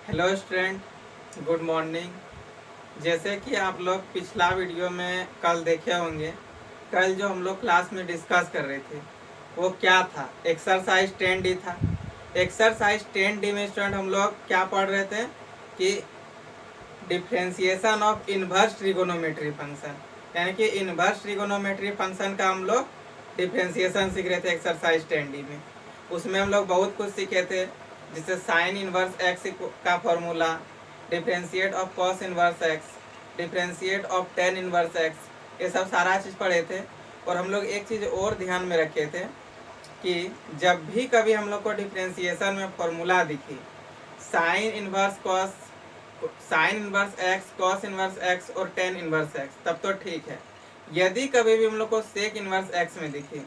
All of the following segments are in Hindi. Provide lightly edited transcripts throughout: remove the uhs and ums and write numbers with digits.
Hello student, good morning. जैसे कि आप लोग पिछला वीडियो में कल देखे होंगे, कल जो हम लोग क्लास में डिस्कस कर रहे थे वो क्या था? एक्सरसाइज 10D था। एक्सरसाइज 10D में स्टूडेंट हम लोग क्या पढ़ रहे थे कि differentiation of inverse trigonometry function, यानी कि इनवर्स ट्रिगोनोमेट्री फंक्शन का हम लोग डिफ्रेंसिएशन सीख रहे थे एक्सरसाइज 10D में। उसमें हम लोग बहुत कुछ सीखे थे, जिससे साइन इनवर्स एक्स का formula, differentiate of cos inverse x, differentiate of ten inverse x, ये सब सारा चीज़ पढ़े थे। और हम लोग एक चीज़ और ध्यान में रखे थे कि जब भी कभी हम लोग को डिफ्रेंशिएशन में फॉर्मूला दिखे, sine inverse cos, sine inverse x, cos inverse x और टेन इनवर्स एक्स, तब तो ठीक है। यदि कभी भी हम लोग को सेक इनवर्स एक्स में दिखे,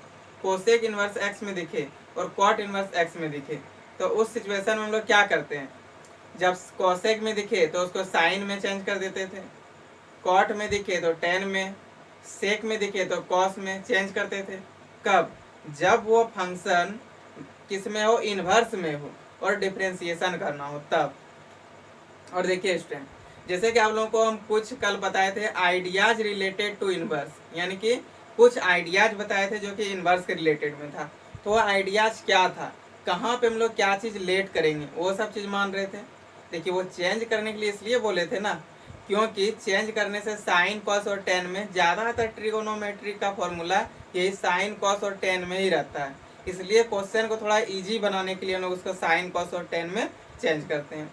कोसेक इनवर्स एक्स में दिखे और कॉट इनवर्स एक्स में दिखे, तो उस सिचुएशन में हम लोग क्या करते हैं? जब कोसेक में दिखे तो उसको साइन में चेंज कर देते थे, कॉट में दिखे तो टेन में, सेक में दिखे तो कॉस में चेंज करते थे। कब? जब वो फंक्शन किस में हो? इनवर्स में हो और डिफ्रेंसिएशन करना हो तब। और देखिए स्टूडेंट, जैसे कि आप लोगों को हम कुछ कल बताए थे आइडियाज रिलेटेड टू इनवर्स, यानी कि कुछ आइडियाज बताए थे जो कि इनवर्स के रिलेटेड में था। तो वो आइडियाज क्या था, कहाँ पे हम लोग क्या चीज़ लेट करेंगे, वो सब चीज़ मान रहे थे। देखिए वो चेंज करने के लिए इसलिए बोले थे ना, क्योंकि चेंज करने से साइन कॉस और टेन में ज़्यादातर ट्रिगोनोमेट्री का फॉर्मूला यही साइन कॉस और टेन में ही रहता है। इसलिए क्वेश्चन को थोड़ा इजी बनाने के लिए हम लोग उसको साइन कॉस और टेन में चेंज करते हैं।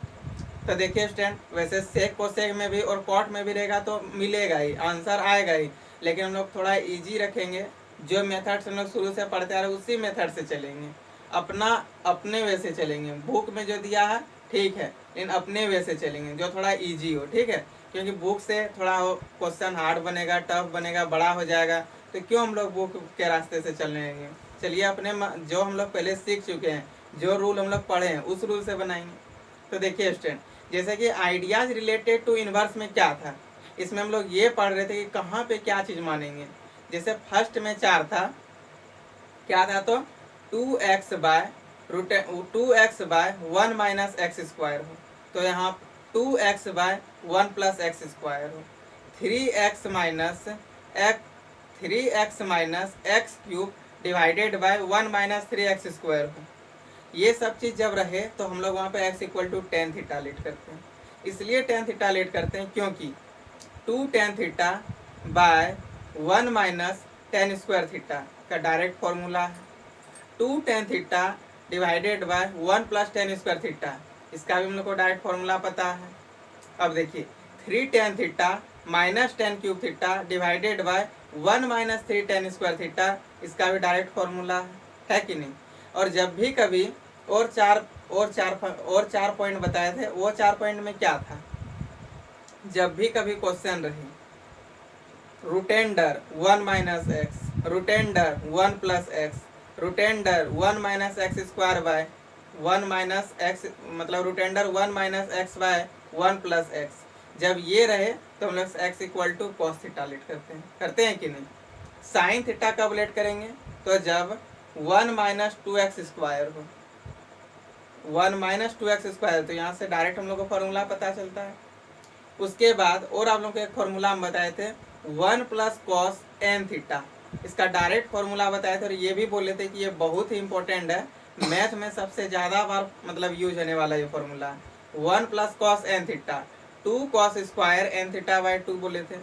तो देखिए स्टूडेंट, वैसे सेक कोसेक में भी और कॉट में भी रहेगा तो मिलेगा ही, आंसर आएगा ही, लेकिन हम लोग थोड़ा इजी रखेंगे। जो मेथड हम लोग शुरू से पढ़ते आ रहे उसी मेथड से चलेंगे, अपने वे से चलेंगे। बुक में जो दिया है ठीक है, लेकिन अपने वे से चलेंगे जो थोड़ा इजी हो, ठीक है। क्योंकि बुक से थोड़ा क्वेश्चन हार्ड बनेगा, टफ बनेगा, बड़ा हो जाएगा, तो क्यों हम लोग बुक के रास्ते से चलने लेंगे। चलिए अपने जो हम लोग पहले सीख चुके हैं, जो रूल हम लोग पढ़े हैं उस रूल से बनाएंगे। तो देखिए स्टूडेंट, जैसे कि आइडियाज रिलेटेड टू इनवर्स में क्या था, इसमें हम लोग ये पढ़ रहे थे कि कहाँ पे क्या चीज़ मानेंगे। जैसे फर्स्ट में 4 था, क्या था? तो 2x by root 2x by 1 minus x square हो, तो यहाँ 2x by 1 plus x square हो, 3x minus x cube divided by 1 minus 3x square हो। ये सब चीज़ जब रहे तो हम लोग वहाँ पे x equal to tan theta let करते हैं। इसलिए टेन थीटा लेट करते हैं क्योंकि 2 tan theta by 1 minus tan square theta का डायरेक्ट फॉर्मूला है। 2 tan theta divided by 1 plus tan square theta, इसका भी हम लोग को डायरेक्ट फॉर्मूला पता है। अब देखिए 3 tan theta minus ten cube theta divided by 1 minus 3 ten square theta, इसका भी डायरेक्ट फॉर्मूला है कि नहीं। और जब भी कभी और चार पॉइंट बताए थे, वो 4 पॉइंट में क्या था? जब भी कभी क्वेश्चन रहे root under 1 minus x, root under 1 plus x, root under 1 minus x square by 1 minus x, मतलब root under 1 minus x by 1 plus x, जब ये रहे तो हम लोग x equal to cos theta let करते हैं कि नहीं। साइन थीटा कब लेट करेंगे? तो जब 1 माइनस 2x स्क्वायर हो, 1 माइनस 2x स्क्वायर, तो यहाँ से डायरेक्ट हम लोग को फॉर्मूला पता चलता है। उसके बाद और आप लोग को एक फॉर्मूला हम बताए थे 1 प्लस कॉस एन थीटा, इसका डायरेक्ट फॉर्मूला बताए थे। और ये भी बोले थे कि ये बहुत ही इंपॉर्टेंट है, मैथ में सबसे ज़्यादा बार मतलब यूज होने वाला ये formula. 1 plus cos n theta, 2 cos square n theta by 2 बोले थे,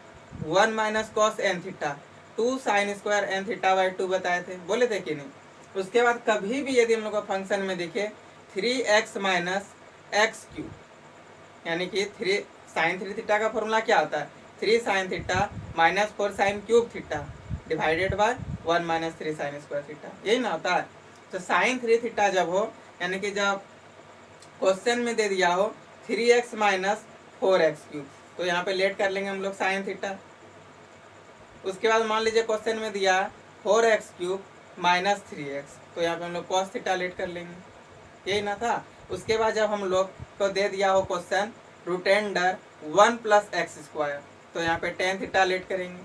1 minus cos n theta, 2 sine square n theta by 2 बताए थे, बोले थे कि नहीं। उसके बाद कभी भी यदि हम लोग को फंक्शन में दिखे 3x माइनस एक्स क्यूब, यानी कि 3 साइन 3 थीटा का फॉर्मूला क्या होता है? 3 sine theta minus 4 sine cube theta divided by 1 minus 3 sign square theta, यही ना होता है। तो साइन 3 थीटा जब हो, यानी कि जब क्वेश्चन में दे दिया हो 3x माइनस 4x क्यूब, तो यहाँ पे लेट कर लेंगे हम लोग साइन थीटा। उसके बाद मान लीजिए क्वेश्चन में दिया 4x क्यूब माइनस 3x, तो यहाँ पे हम लोग कॉस थीटा लेट कर लेंगे, यही ना था। उसके बाद जब हम लोग को दे दिया हो क्वेश्चन रूटेंडर 1 प्लस एक्स स्क्वायर, तो यहाँ पे टेन थीटा लेट करेंगे।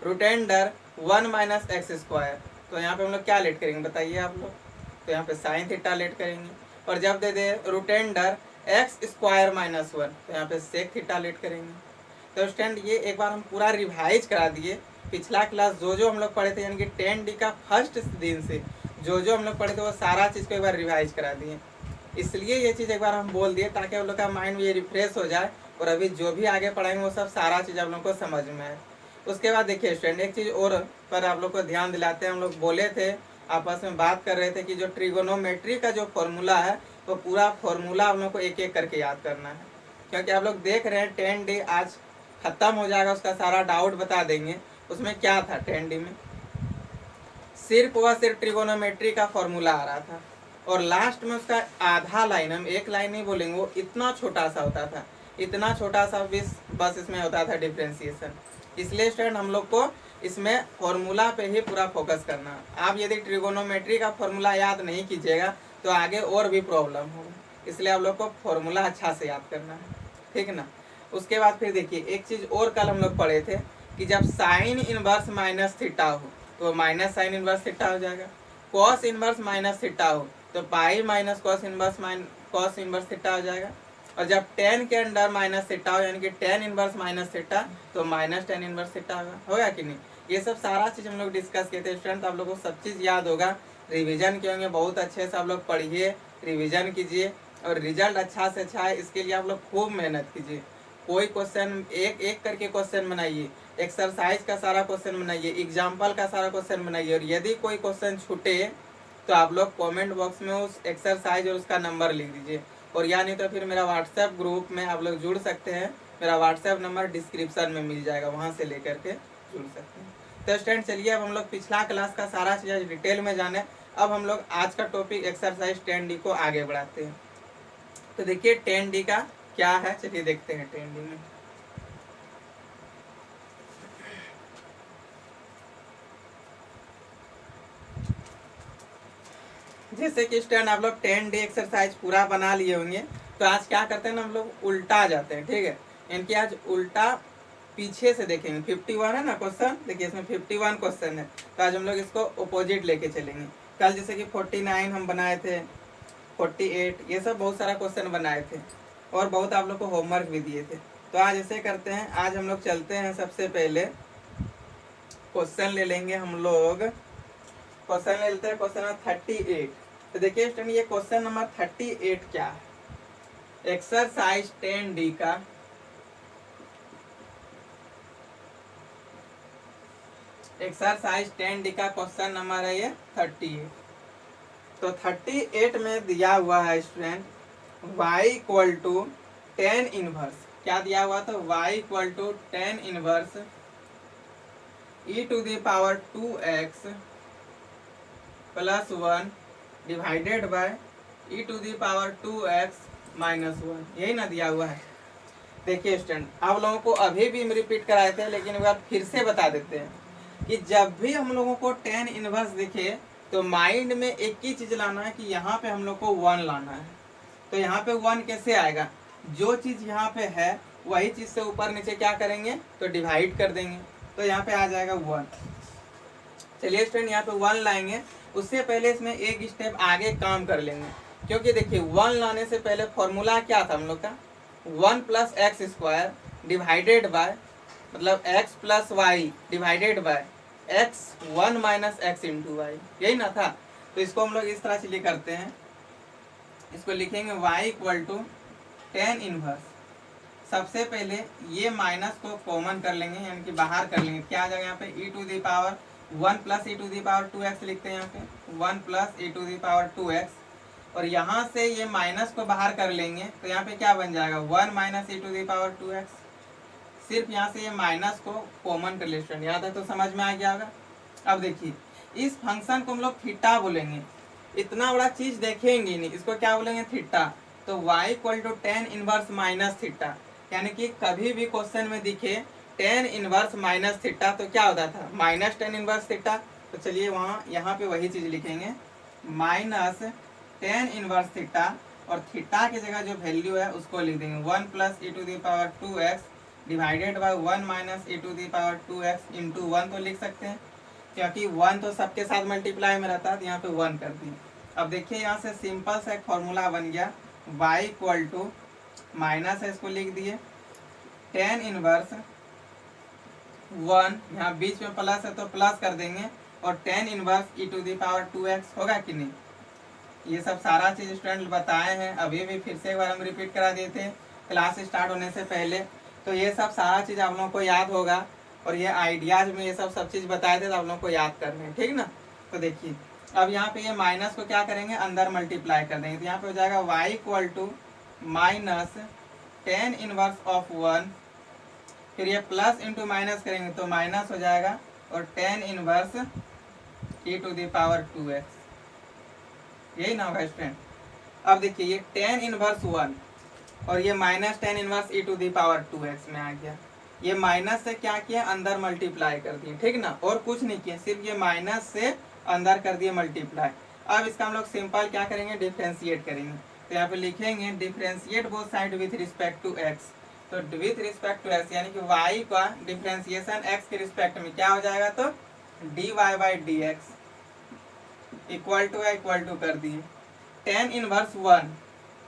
रूटेंडर 1 माइनस एक्स स्क्वायर, तो यहाँ पे हम लोग क्या लेट करेंगे बताइए आप लोग? तो यहाँ पे साइन थीटा लेट करेंगे। और जब दे दे रूटेंडर एक्स स्क्वायर माइनस 1, तो यहाँ पे सेक थीटा लेट करेंगे। तो स्टूडेंट ये एक बार हम पूरा रिवाइज करा दिए, पिछला क्लास जो हम लोग पढ़े थे यानी कि 10D का फर्स्ट दिन से जो हम लोग पढ़े थे वो सारा चीज़ को एक बार रिवाइज करा दिए। इसलिए ये चीज़ एक बार हम बोल दिए ताकि आप लोग का माइंड ये रिफ्रेश हो जाए और अभी जो भी आगे पढ़ाएंगे वो सब सारा चीज़ आप लोग को समझ में आए। उसके बाद देखिए स्टूडेंट एक चीज़ और पर आप लोग को ध्यान दिलाते हैं, हम लोग बोले थे आपस में बात कर रहे थे कि जो ट्रिगोनोमेट्री का जो फॉर्मूला है वो पूरा फॉर्मूला आप लोग को एक एक करके याद करना है, क्योंकि आप लोग देख रहे हैं 10D आज खत्म हो जाएगा, उसका सारा डाउट बता देंगे। उसमें क्या था 10D में, सिर्फ वह सिर्फ ट्रिगोनोमेट्री का फॉर्मूला आ रहा था और लास्ट में उसका आधा लाइन, हम एक लाइन नहीं बोलेंगे, वो इतना छोटा सा होता था, इतना छोटा सा बस इसमें होता था डिफ्रेंसिएशन। इसलिए स्टूडेंट हम लोग को इसमें फॉर्मूला पे ही पूरा फोकस करना। आप यदि ट्रिगोनोमेट्री का फॉर्मूला याद नहीं कीजिएगा तो आगे और भी प्रॉब्लम होगा, इसलिए आप लोग को फॉर्मूला अच्छा से याद करना है, ठीक ना। उसके बाद फिर देखिए एक चीज़ और कल हम लोग पढ़े थे कि जब साइन इनवर्स माइनस थीटा हो तो माइनस साइन इनवर्स थीटा हो जाएगा, कॉस इनवर्स माइनस थीटा हो तो pi minus cos inverse theta हो जाएगा, और जब टेन के अंडर माइनस थीटा हो यानी कि टेन इनवर्स माइनस थीटा तो माइनस टेन इनवर्स थीटा होगा कि नहीं। ये सब सारा चीज़ हम लोग डिस्कस किए थे स्टूडेंट, आप लोगों को सब चीज़ याद होगा, रिवीजन किए होंगे, बहुत अच्छे से आप लोग पढ़िए, रिवीजन कीजिए और रिजल्ट अच्छा से अच्छा है इसके लिए आप लोग खूब मेहनत कीजिए। कोई क्वेश्चन एक एक करके क्वेश्चन बनाइए, एक्सरसाइज का सारा क्वेश्चन बनाइए, एग्जाम्पल का सारा क्वेश्चन बनाइए, और यदि कोई क्वेश्चन छूटे तो आप लोग कमेंट बॉक्स में उस एक्सरसाइज और उसका नंबर लिख दीजिए, और या नहीं तो फिर मेरा व्हाट्सएप ग्रुप में आप लोग जुड़ सकते हैं, मेरा व्हाट्सएप नंबर डिस्क्रिप्शन में मिल जाएगा, वहाँ से लेकर के जुड़ सकते हैं। तो स्टूडेंट चलिए अब हम लोग पिछला क्लास का सारा चीज़ डिटेल में जाने। अब हम लोग आज का टॉपिक एक्सरसाइज 10D को आगे बढ़ाते हैं। तो देखिए 10D का क्या है, चलिए देखते हैं 10D में। जैसे कि स्टूडेंट आप लोग 10D एक्सरसाइज पूरा बना लिए होंगे, तो आज क्या करते हैं ना हम लोग उल्टा जाते हैं, ठीक है। इनकी आज उल्टा पीछे से देखेंगे, 51 है ना क्वेश्चन, देखिए इसमें 51 क्वेश्चन है, तो आज हम लोग इसको अपोजिट लेके चलेंगे। कल जैसे कि 49 हम बनाए थे, 48, ये सब बहुत सारा क्वेश्चन बनाए थे और बहुत आप लोग को होमवर्क भी दिए थे। तो आज ऐसे करते हैं, आज हम लोग चलते हैं, सबसे पहले क्वेश्चन ले लेंगे हम लोग, क्वेश्चन ले लेते हैं क्वेश्चन नंबर 38। तो देखिए स्टूडेंट ये क्वेश्चन नंबर 38 क्या है, एक्सरसाइज 10D का एक्सरसाइज 10D का क्वेश्चन नंबर है ये 38। तो 38 में दिया हुआ है student y equal to 10 inverse, क्या दिया हुआ, तो y equal to 10 inverse e to the power 2x plus 1 divided by e to the power 2x minus 1, यही ना दिया हुआ है। देखिए स्टूडेंट आप लोगों को अभी भी हम रिपीट कराए थे, लेकिन एक बार फिर से बता देते हैं कि जब भी हम लोगों को 10 इनवर्स दिखे तो माइंड में एक ही चीज लाना है कि यहाँ पे हम लोग को 1 लाना है। तो यहाँ पे 1 कैसे आएगा, जो चीज यहाँ पे है वही चीज से ऊपर नीचे क्या करेंगे तो डिवाइड कर देंगे, तो यहाँ पे आ जाएगा 1। चलिए स्टूडेंट यहाँ पे 1 लाएंगे, उससे पहले इसमें एक स्टेप आगे काम कर लेंगे, क्योंकि देखिए 1 लाने से पहले फॉर्मूला क्या था हम लोग का, 1 plus x square divided by, मतलब x plus y divided by x 1 minus x into y, यही ना था। तो इसको हम लोग इस तरह से करते हैं, इसको लिखेंगे y इक्वल टू 10 इनवर्स, सबसे पहले ये माइनस को कॉमन कर लेंगे यानी कि बाहर कर लेंगे, क्या आ जाएगा यहाँ पे e to the power 1 plus e to the power 2x लिखते हैं, यहाँ पे 1 plus e to the power 2x, और यहाँ से ये माइनस को बाहर कर लेंगे तो यहाँ पे क्या बन जाएगा 1 minus e to the power 2x। सिर्फ यहाँ से ये माइनस को कॉमन कर ले स्टूडेंट, यहाँ तक तो समझ में आ गया होगा। अब देखिए इस फंक्शन को हम लोग थीटा बोलेंगे, इतना बड़ा चीज देखेंगे नहीं, इसको क्या बोलेंगे थीटा। तो y equal to 10 inverse minus theta, यानी कि कभी भी क्वेश्चन में दिखे 10 इनवर्स माइनस थीटा तो क्या होता था माइनस 10 इनवर्स थीटा। तो चलिए वहाँ यहाँ पे वही चीज लिखेंगे माइनस 10 इनवर्स थीटा, और थीटा की जगह जो वैल्यू है उसको लिख देंगे 1 plus e to the power 2x divided by 1 minus e to the power 2x into 1 तो लिख सकते हैं, क्योंकि 1 तो सबके साथ मल्टीप्लाई में रहता है, तो यहाँ पे 1 कर दिए। अब देखिए यहाँ से सिंपल सा एक फॉर्मूला बन गया y इक्वल टू माइनस है इसको लिख दिए, टेन इनवर्स 1, यहाँ बीच में प्लस है तो प्लस कर देंगे, और tan inverse e to the power 2x होगा कि नहीं। ये सब सारा चीज स्टूडेंट बताए हैं, अभी भी फिर से एक बार हम रिपीट करा देते हैं क्लास स्टार्ट होने से पहले। तो ये सब सारा चीज आप लोगों को याद होगा, और ये आइडियाज में ये सब चीज बताए थे तो आप लोगों को याद करने हैं, ठीक ना। तो देखिए अब यहाँ पे ये माइनस को क्या करेंगे, अंदर मल्टीप्लाई कर देंगे, तो यहाँ पे हो जाएगा y equal to minus tan inverse of 1, फिर ये प्लस इंटू माइनस करेंगे तो माइनस हो जाएगा, और tan inverse e to the power 2x, यही ना होगा स्टूडेंट। अब देखिए ये टेन इनवर्स 1 और ये minus tan inverse e to the power 2x में आ गया, ये माइनस से क्या किया, अंदर मल्टीप्लाई कर दिए, ठीक ना, और कुछ नहीं किया, सिर्फ ये माइनस से अंदर कर दिए मल्टीप्लाई। अब इसका हम लोग सिंपल क्या करेंगे, डिफ्रेंशिएट करेंगे, तो यहाँ पे लिखेंगे differentiate both side with respect to x, तो विथ रिस्पेक्ट टू x यानी कि y का डिफ्रेंशिएशन x के रिस्पेक्ट में क्या हो जाएगा, तो dy by D x equal to कर दिए। टेन इनवर्स 1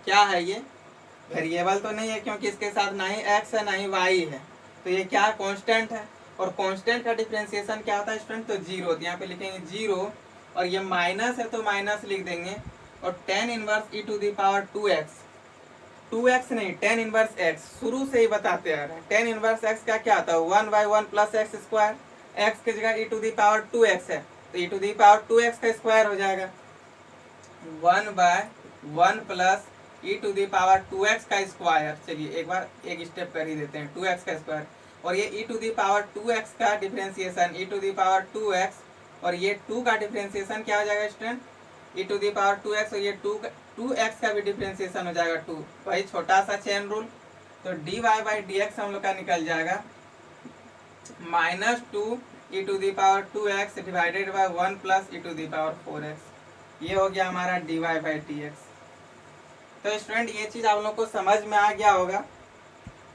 क्या है, ये वेरिएबल तो नहीं है क्योंकि इसके साथ ना ही x है ना ही y है, तो ये क्या कांस्टेंट है, और कांस्टेंट का डिफरेंशिएशन क्या होता है स्टूडेंट, तो जीरो, तो यहाँ पे लिखेंगे जीरो, और ये माइनस है तो माइनस लिख देंगे, और tan inverse e to the power 2x नहीं, टेन इनवर्स x, शुरू से ही बताते आ रहे हैं, टेन इनवर्स x का क्या आता है, 1/1 प्लस एक्स स्क्वायर, x की जगह e to the power 2x है तो e to the power 2x का स्क्वायर हो जाएगा, 1/1 plus e to the power 2x का स्क्वायर। चलिए एक बार एक स्टेप कर ही देते हैं, 2x का स्क्वायर, और ये e to the power 2x का differentiation e to the power 2x, और ये 2 का डिफरेंशिएशन क्या हो जाएगा student, e to the power 2x, और ये 2x का भी डिफरेंशिएशन हो जाएगा 2, वही छोटा सा चेन रूल, तो dy बाई डी एक्स हम लोग का निकल जाएगा -2 e to the power 2x divided by 1 plus e to the power 4x, ये हो गया हमारा dy बाई डी एक्स। तो स्टूडेंट ये चीज़ आप लोग को समझ में आ गया होगा,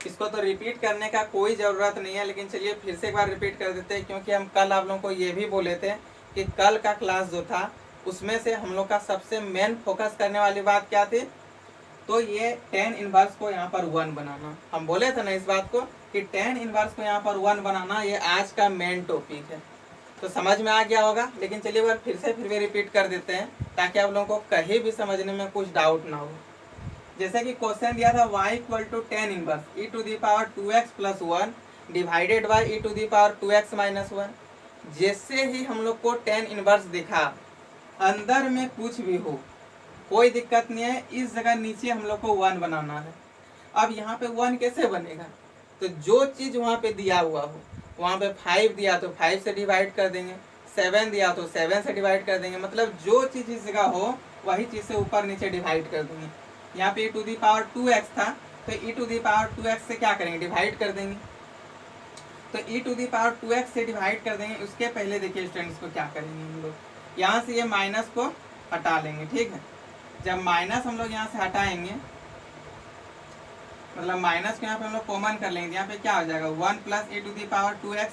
इसको तो रिपीट करने का कोई ज़रूरत नहीं है, लेकिन चलिए फिर से एक बार रिपीट कर देते हैं, क्योंकि हम कल आप लोगों को ये भी बोले थे कि कल का क्लास जो था उसमें से हम लोग का सबसे मेन फोकस करने वाली बात क्या थी, तो ये टेन इनवर्स को यहाँ पर 1 बनाना, हम बोले थे ना इस बात को कि टेन इनवर्स को यहाँ पर 1 बनाना ये आज का मेन टॉपिक है। तो समझ में आ गया होगा, लेकिन चलिए बार फिर भी रिपीट कर देते हैं ताकि आप लोगों को कहीं भी समझने में कुछ डाउट ना हो। जैसे कि क्वेश्चन दिया था y equal to tan inverse e to the power 2x plus 1 divided by e to the power 2x minus 1। जैसे ही हम लोग को टेन इनवर्स दिखा, अंदर में कुछ भी हो कोई दिक्कत नहीं है, इस जगह नीचे हम लोग को 1 बनाना है। अब यहाँ पे 1 कैसे बनेगा, तो जो चीज़ वहाँ पे दिया हुआ हो, वहाँ पे 5 दिया तो 5 से डिवाइड कर देंगे, 7 दिया तो 7 से डिवाइड कर देंगे, मतलब जो चीज़ इस जगह हो वही चीज़ से ऊपर नीचे डिवाइड कर देंगे। यहाँ पे e to the power 2x था तो e to the power 2x से क्या करेंगे, डिवाइड कर देंगे, तो e to the power 2x से डिवाइड कर देंगे। उसके पहले देखिए स्टूडेंट्स को क्या करेंगे, हम लोग यहाँ से ये माइनस को हटा लेंगे, ठीक है। जब माइनस हम लोग यहाँ से हटाएंगे, मतलब माइनस को यहाँ पे हम लोग कॉमन कर लेंगे, यहाँ पे क्या हो जाएगा 1 plus e to the power 2x,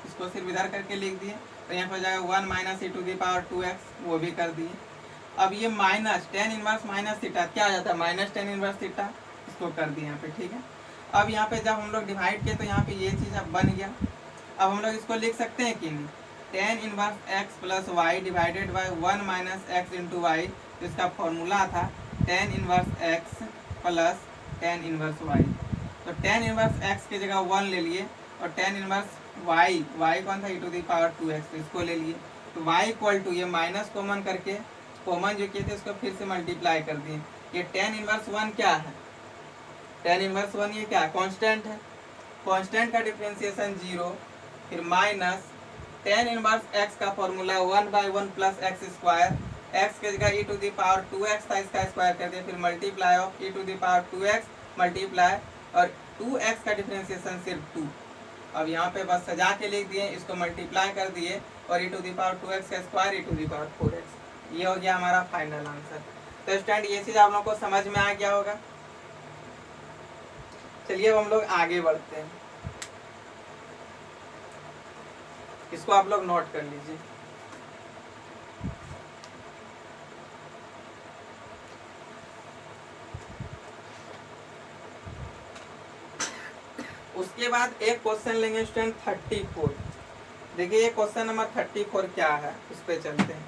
इसको सिर्फ इधर करके लिख दिए, तो यहाँ पे हो जाएगा 1 minus e to the power 2x, वो भी कर दिए। अब ये minus tan inverse minus theta क्या आ जाता है, माइनस टेन इनवर्स थीटा, इसको कर दिए यहाँ पे, ठीक है। अब यहाँ पे जब हम लोग डिवाइड किए तो यहाँ पे ये चीज़ अब बन गया। अब हम लोग इसको लिख सकते हैं कि नहीं, tan inverse x plus y divided by 1 minus x into y, इसका फॉर्मूला था tan inverse x plus tan inverse y, तो टेन इनवर्स x की जगह 1 ले लिए, और टेन इनवर्स y कौन था e to the power 2x, तो इसको ले लिए, तो y इक्वल टू ये माइनस कॉमन करके कॉमन जो किए थे उसको फिर से मल्टीप्लाई कर दिए। ये टेन इनवर्स 1 क्या है, टेन इनवर्स 1 ये क्या कांस्टेंट है, कांस्टेंट का डिफरेंशिएशन 0, फिर माइनस टेन इनवर्स x का formula 1/1 plus x square, x की जगह e to the power 2x था, इसका स्क्वायर कर दिया, फिर multiply of e to the power 2x multiply, और 2x का डिफरेंशिएशन सिर्फ 2। अब यहाँ पे बस सजा के लिख दिए, इसको मल्टीप्लाई कर दिए, और e to the power 2x का square e to the power 4x, ये हो गया हमारा फाइनल आंसर। तो स्टूडेंट ये चीज़ आप लोगों को समझ में आ गया होगा। चलिए अब हम लोग आगे बढ़ते हैं, इसको आप लोग नोट कर लीजिए। उसके बाद एक क्वेश्चन लेंगे स्टूडेंट 34। देखिए ये क्वेश्चन नंबर 34 क्या है, उस पर चलते हैं।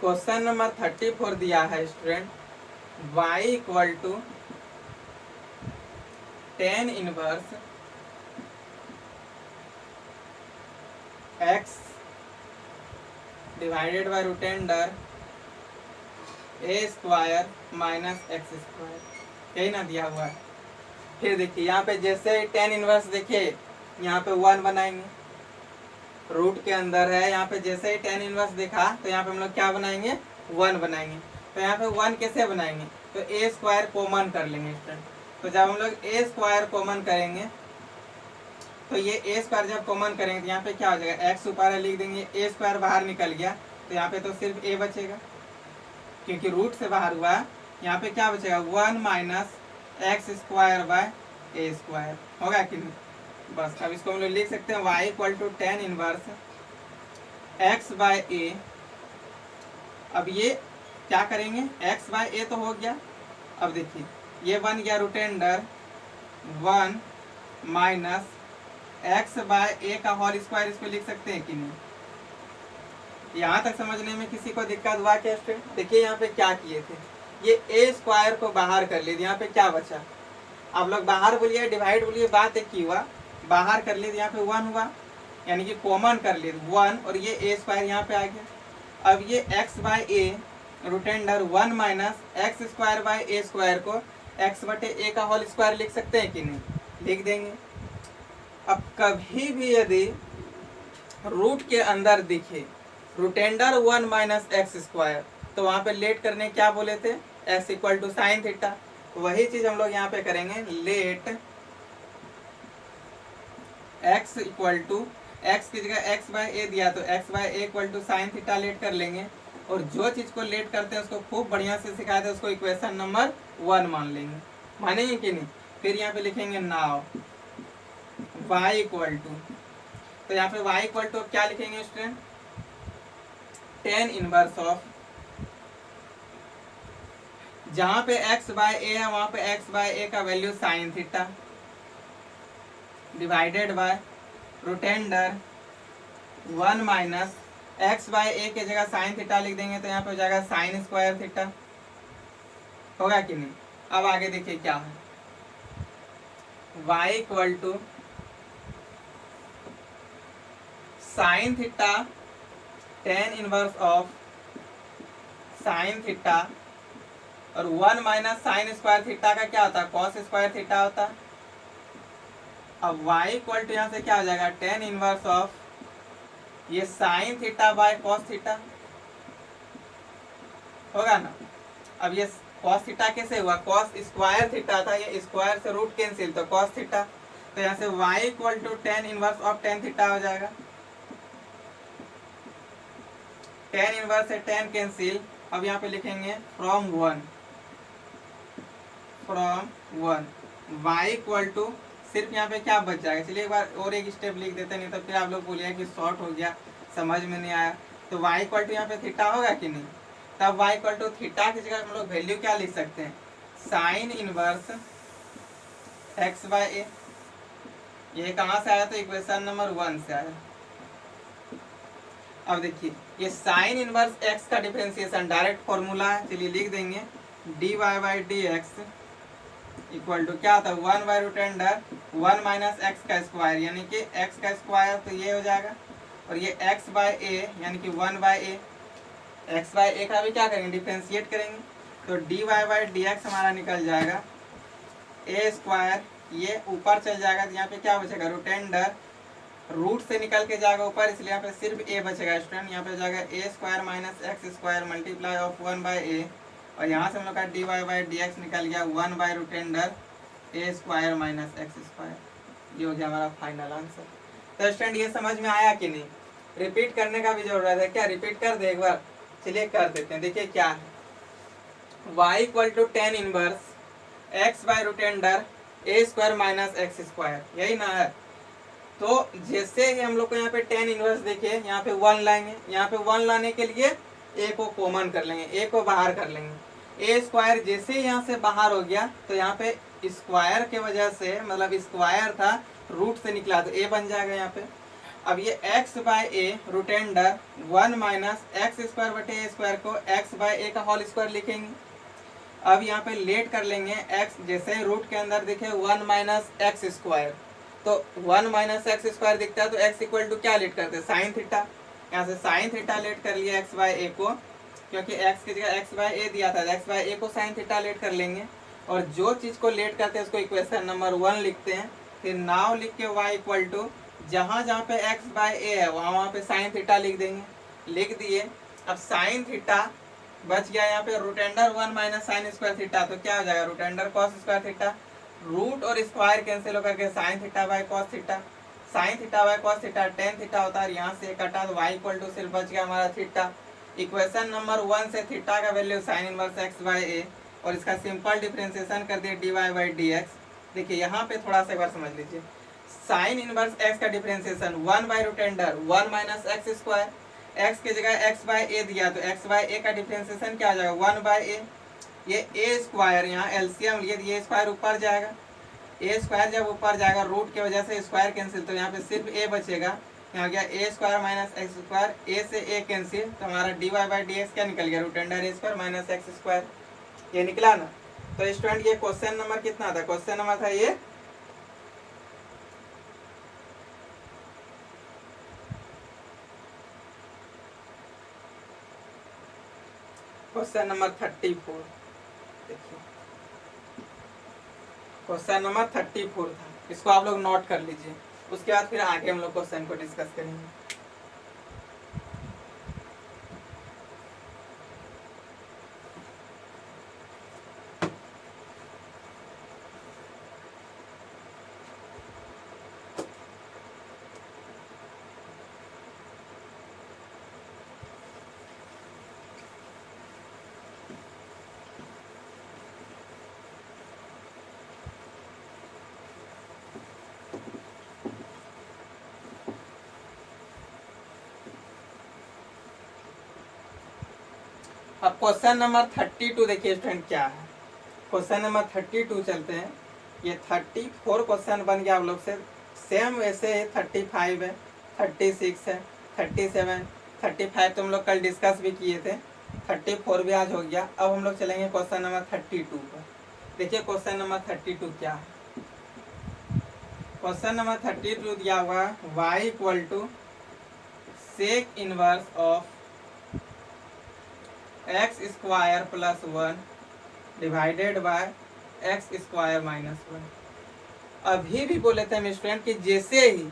क्वेश्चन नंबर 34 दिया है student, y equal to tan inverse x divided by root under a square minus x square, यही ना दिया हुआ है। फिर देखिए यहाँ पे जैसे tan इनवर्स, देखिए यहाँ पे 1 बनाएंगे, रूट के अंदर है, यहाँ पे जैसे ही tan इनवर्स देखा तो यहाँ पे हम लोग क्या बनाएंगे, 1 बनाएंगे। तो यहाँ पे 1 कैसे बनाएंगे, तो a स्क्वायर कॉमन कर लेंगे स्टूडेंट। तो जब हम लोग a स्क्वायर कॉमन करेंगे तो ये a स्क्वायर जब कॉमन करेंगे तो यहाँ पे क्या हो जाएगा, x ऊपर लिख देंगे, a स्क्वायर बाहर निकल गया तो यहाँ पे तो सिर्फ a बचेगा क्योंकि रूट से बाहर हुआ। यहाँ पे क्या बचेगा, 1 minus x square by A square, होगा कि नहीं। बस अब इसको हम लोग लिख सकते हैं y equal to tan inverse x by a. अब ये क्या करेंगे, x बाय ए तो हो गया। अब देखिए ये बन गया root under 1 minus x by a का होल स्क्वायर, इसको लिख सकते हैं कि नहीं। यहाँ तक समझने में किसी को दिक्कत हुआ क्या स्टूडेंट। देखिए यहाँ पे क्या किए थे, ये ए स्क्वायर को बाहर कर लिए, यहाँ पे क्या बचा, आप लोग बाहर बोलिए डिवाइड बोलिए, बात एक ही हुआ, बाहर कर लिए यहाँ पे 1 हुआ, यानी कि कॉमन कर लिए 1, और ये ए स्क्वायर यहाँ पे आ गया। अब ये x by A root under 1 minus x square by A square को x बटे ए का होल स्क्वायर लिख सकते हैं कि नहीं, लिख देंगे। अब कभी भी यदि रूट के अंदर दिखे root under 1 minus x square, तो वहां पे लेट करने क्या बोले थे, x equal to sine theta. वही चीज हम लोग यहाँ पे करेंगे, let x equal to, x की जगह x बाय ए दिया तो x by a equal to sine theta let कर लेंगे। और जो चीज को लेट करते हैं उसको खूब बढ़िया से सिखाते हैं, उसको इक्वेशन नंबर 1 मान लेंगे, मानेंगे कि नहीं। फिर यहाँ पे लिखेंगे नाउ y इक्वल टू, तो यहाँ पे y इक्वल टू क्या लिखेंगे स्टूडेंट, tan इनवर्स ऑफ, जहां पे x बाय ए है वहां पे x बाय ए का value sine theta divided by root under 1 minus x by a के जगह साइन थीटा लिख देंगे तो यहाँ पे हो जाएगा साइन स्क्वायर थीटा, होगा कि नहीं। अब आगे देखिए क्या है, y equal to sine theta tan inverse of sine theta, और 1 माइनस साइन स्क्वायर थीटा का क्या होता है, कॉस स्क्वायर थीटा होता है। अब y इक्वल टू यहाँ से क्या हो जाएगा, tan इनवर्स ऑफ ये sign theta by cos theta, होगा ना। अब ये कॉस थीटा कैसे हुआ, कॉस स्क्वायर थीटा था, ये स्क्वायर से रूट कैंसिल तो कॉस थीटा, तो यहाँ से y equal to tan inverse of tan theta हो जाएगा। tan इनवर्स से tan कैंसिल, अब यहाँ पे लिखेंगे फ्रॉम 1 y इक्वल टू, सिर्फ यहाँ पे क्या बच जाएगा, चलिए एक बार और एक स्टेप लिख देते हैं, नहीं तो फिर आप लोग बोलिए कि शॉर्ट हो गया, समझ में नहीं आया। तो y इक्वल टू यहाँ पे थीटा होगा कि नहीं, तब y इक्वल टू थीटा की जगह हम लोग वैल्यू क्या लिख सकते हैं, साइन इनवर्स x बाय ए। ये कहाँ से आया, तो इक्वेशन नंबर 1 से आया। अब देखिए ये साइन इनवर्स x का डिफरेंशिएशन डायरेक्ट फॉर्मूला है, चलिए लिख देंगे dy by D x equal to क्या होता है, 1 by root under 1 minus x का स्क्वायर, यानी कि x का स्क्वायर तो ये हो जाएगा, और ये x बाय ए यानी कि 1 by A, x by a का भी क्या करेंगे, डिफरेंशिएट करेंगे, तो dy बाई डी एक्स हमारा निकल जाएगा ए स्क्वायर, ये ऊपर चल जाएगा तो यहाँ पे क्या बचेगा, रूट अंडर, रूट से निकल के जाएगा ऊपर, इसलिए यहाँ पे सिर्फ a बचेगा स्टूडेंट, यहाँ पे हो जाएगा a square minus x square multiply of 1 by a, और यहाँ से हम लोग का dy बाई डी एक्स निकल गया 1 by root under a square minus x square, ये हो गया हमारा फाइनल आंसर। तो स्टूडेंट ये समझ में आया कि नहीं। रिपीट करने का भी जरूरत है क्या? रिपीट कर दे एक बार, चलिए कर देते हैं। देखिए क्या है, y equal to tan inverse x by root under a square minus x square, यही ना है। तो जैसे ही हम लोग को यहाँ पे टेन इनवर्स देखिए, यहाँ पे वन लाएंगे, यहाँ पे वन लाने के लिए ए को कॉमन कर लेंगे, ए को बाहर कर लेंगे। ए स्क्वायर जैसे ही यहाँ से बाहर हो गया तो यहाँ पे स्क्वायर के वजह से, मतलब स्क्वायर था रूट से निकला तो ए बन जाएगा यहाँ पे। अब ये x by A root under one minus x square बटे ए स्क्वायर को x बाय ए का होल स्क्वायर लिखेंगे। अब यहाँ पे लेट कर लेंगे x, जैसे ही रूट के अंदर दिखे वन माइनस एक्स स्क्वायर, तो वन माइनस एक्स स्क्वायर दिखता है तो x इक्वल टू क्या लेट करते हैं, साइन थीटा। यहाँ से साइन थीटा लेट कर लिया x बाय ए को, क्योंकि x की जगह x बाय ए दिया था, x बाय ए को साइन थीटा लेट कर लेंगे। और जो चीज को लेट करते हैं उसको इक्वेशन नंबर 1 लिखते हैं। फिर नाव लिख के y इक्वल टू जहाँ जहाँ पे x बाय ए है वहाँ पे साइन थीटा लिख देंगे, लिख दिए। अब साइन थीटा बच गया यहाँ पे root under one minus sine square theta, तो क्या हो जाएगा root under cos square theta. Root और स्क्वायर कैंसिल होकर के sine theta by cos theta, sine theta by cos theta tan theta होता है, यहाँ से कटा तो y इक्वल टू सिर्फ बच गया हमारा थीटा। इक्वेशन नंबर 1 से थीटा का value sine inverse x by a और इसका सिंपल डिफरेंशिएशन कर दिए dy बाई dx। देखिए यहाँ पे थोड़ा सा एक बार समझ लीजिए, साइन इनवर्स x का differentiation one by root under one minus x square, x की जगह x बाय ए दिया तो x बाय ए का डिफरेंशिएशन क्या आ जाएगा, वन बाय ए। ये ए स्क्वायर यहाँ एलसीएम लिए, ये स्क्वायर ऊपर जाएगा, ए स्क्वायर जब ऊपर जाएगा रूट की वजह से स्क्वायर कैंसिल, तो यहाँ पे सिर्फ ए बचेगा। यहाँ गया a square minus x square, a से ए कैंसिल, तो हमारा d y by D x क्या निकल गया, root under a square minus x square, ये निकला ना। तो स्टूडेंट ये क्वेश्चन नंबर कितना था, क्वेश्चन नंबर था ये क्वेश्चन नंबर 34। देखिए क्वेश्चन नंबर 34 था, इसको आप लोग नोट कर लीजिए। उसके बाद फिर आगे हम लोग क्वेश्चन को डिस्कस करेंगे। अब क्वेश्चन नंबर 32 देखिए स्टूडेंट क्या है। क्वेश्चन नंबर 32 चलते हैं। ये 34 क्वेश्चन बन गया आप लोग से, सेम वैसे 35 है, 36 है, 37, 35 तो हम लोग कल डिस्कस भी किए थे, 34 भी आज हो गया। अब हम लोग चलेंगे क्वेश्चन नंबर 32 पर। देखिए क्वेश्चन नंबर 32 क्या है। क्वेश्चन नंबर 32 दिया हुआ y equal to sec inverse of x square plus 1 divided by x square minus 1। अभी भी बोले थे हम स्टूडेंट कि जैसे ही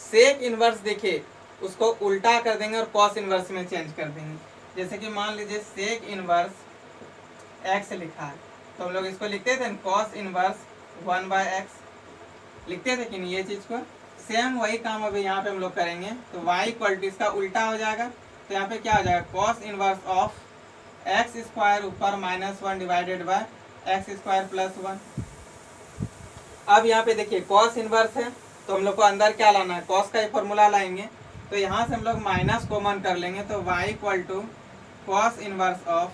सेक इनवर्स देखे उसको उल्टा कर देंगे और कॉस इनवर्स में चेंज कर देंगे। जैसे कि मान लीजिए सेक इनवर्स एक्स लिखा है तो हम लोग इसको लिखते थे कॉस इनवर्स 1 बाय एक्स लिखते थे कि नहीं, ये चीज को सेम वही काम अभी यहाँ पे हम लोग करेंगे। तो y इक्वल टू इसका उल्टा हो जाएगा, तो यहाँ पे क्या हो जाएगा cos inverse of x square ऊपर minus 1 divided by x square plus 1। अब यहाँ पे देखिए कॉस इनवर्स है तो हम लोग को अंदर क्या लाना है, कॉस का ही फॉर्मूला लाएंगे। तो यहाँ से हम लोग माइनस कॉमन कर लेंगे, तो y equal to cos inverse of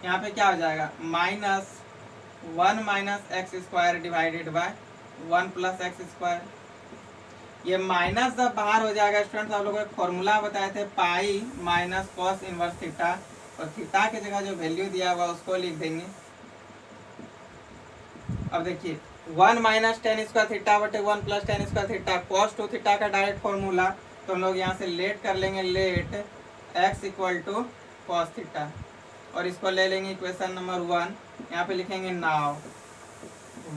यहाँ पे क्या हो जाएगा minus 1 minus x square divided by 1 plus x square. ये माइनस जब बाहर हो जाएगा स्टूडेंट्स, आप लोगों को फॉर्मूला बताए थे पाई माइनस कॉस इनवर्स थीटा, और थीटा की जगह जो वैल्यू दिया हुआ उसको लिख देंगे। अब देखिए 1 माइनस टेन स्क्वायर थीटा बटे 1 plus tan square theta cos two theta का डायरेक्ट फॉर्मूला, तो हम लोग यहाँ से लेट कर लेंगे, let x equal to cos theta, और इसको ले लेंगे इक्वेशन नंबर 1। यहाँ पे लिखेंगे नाउ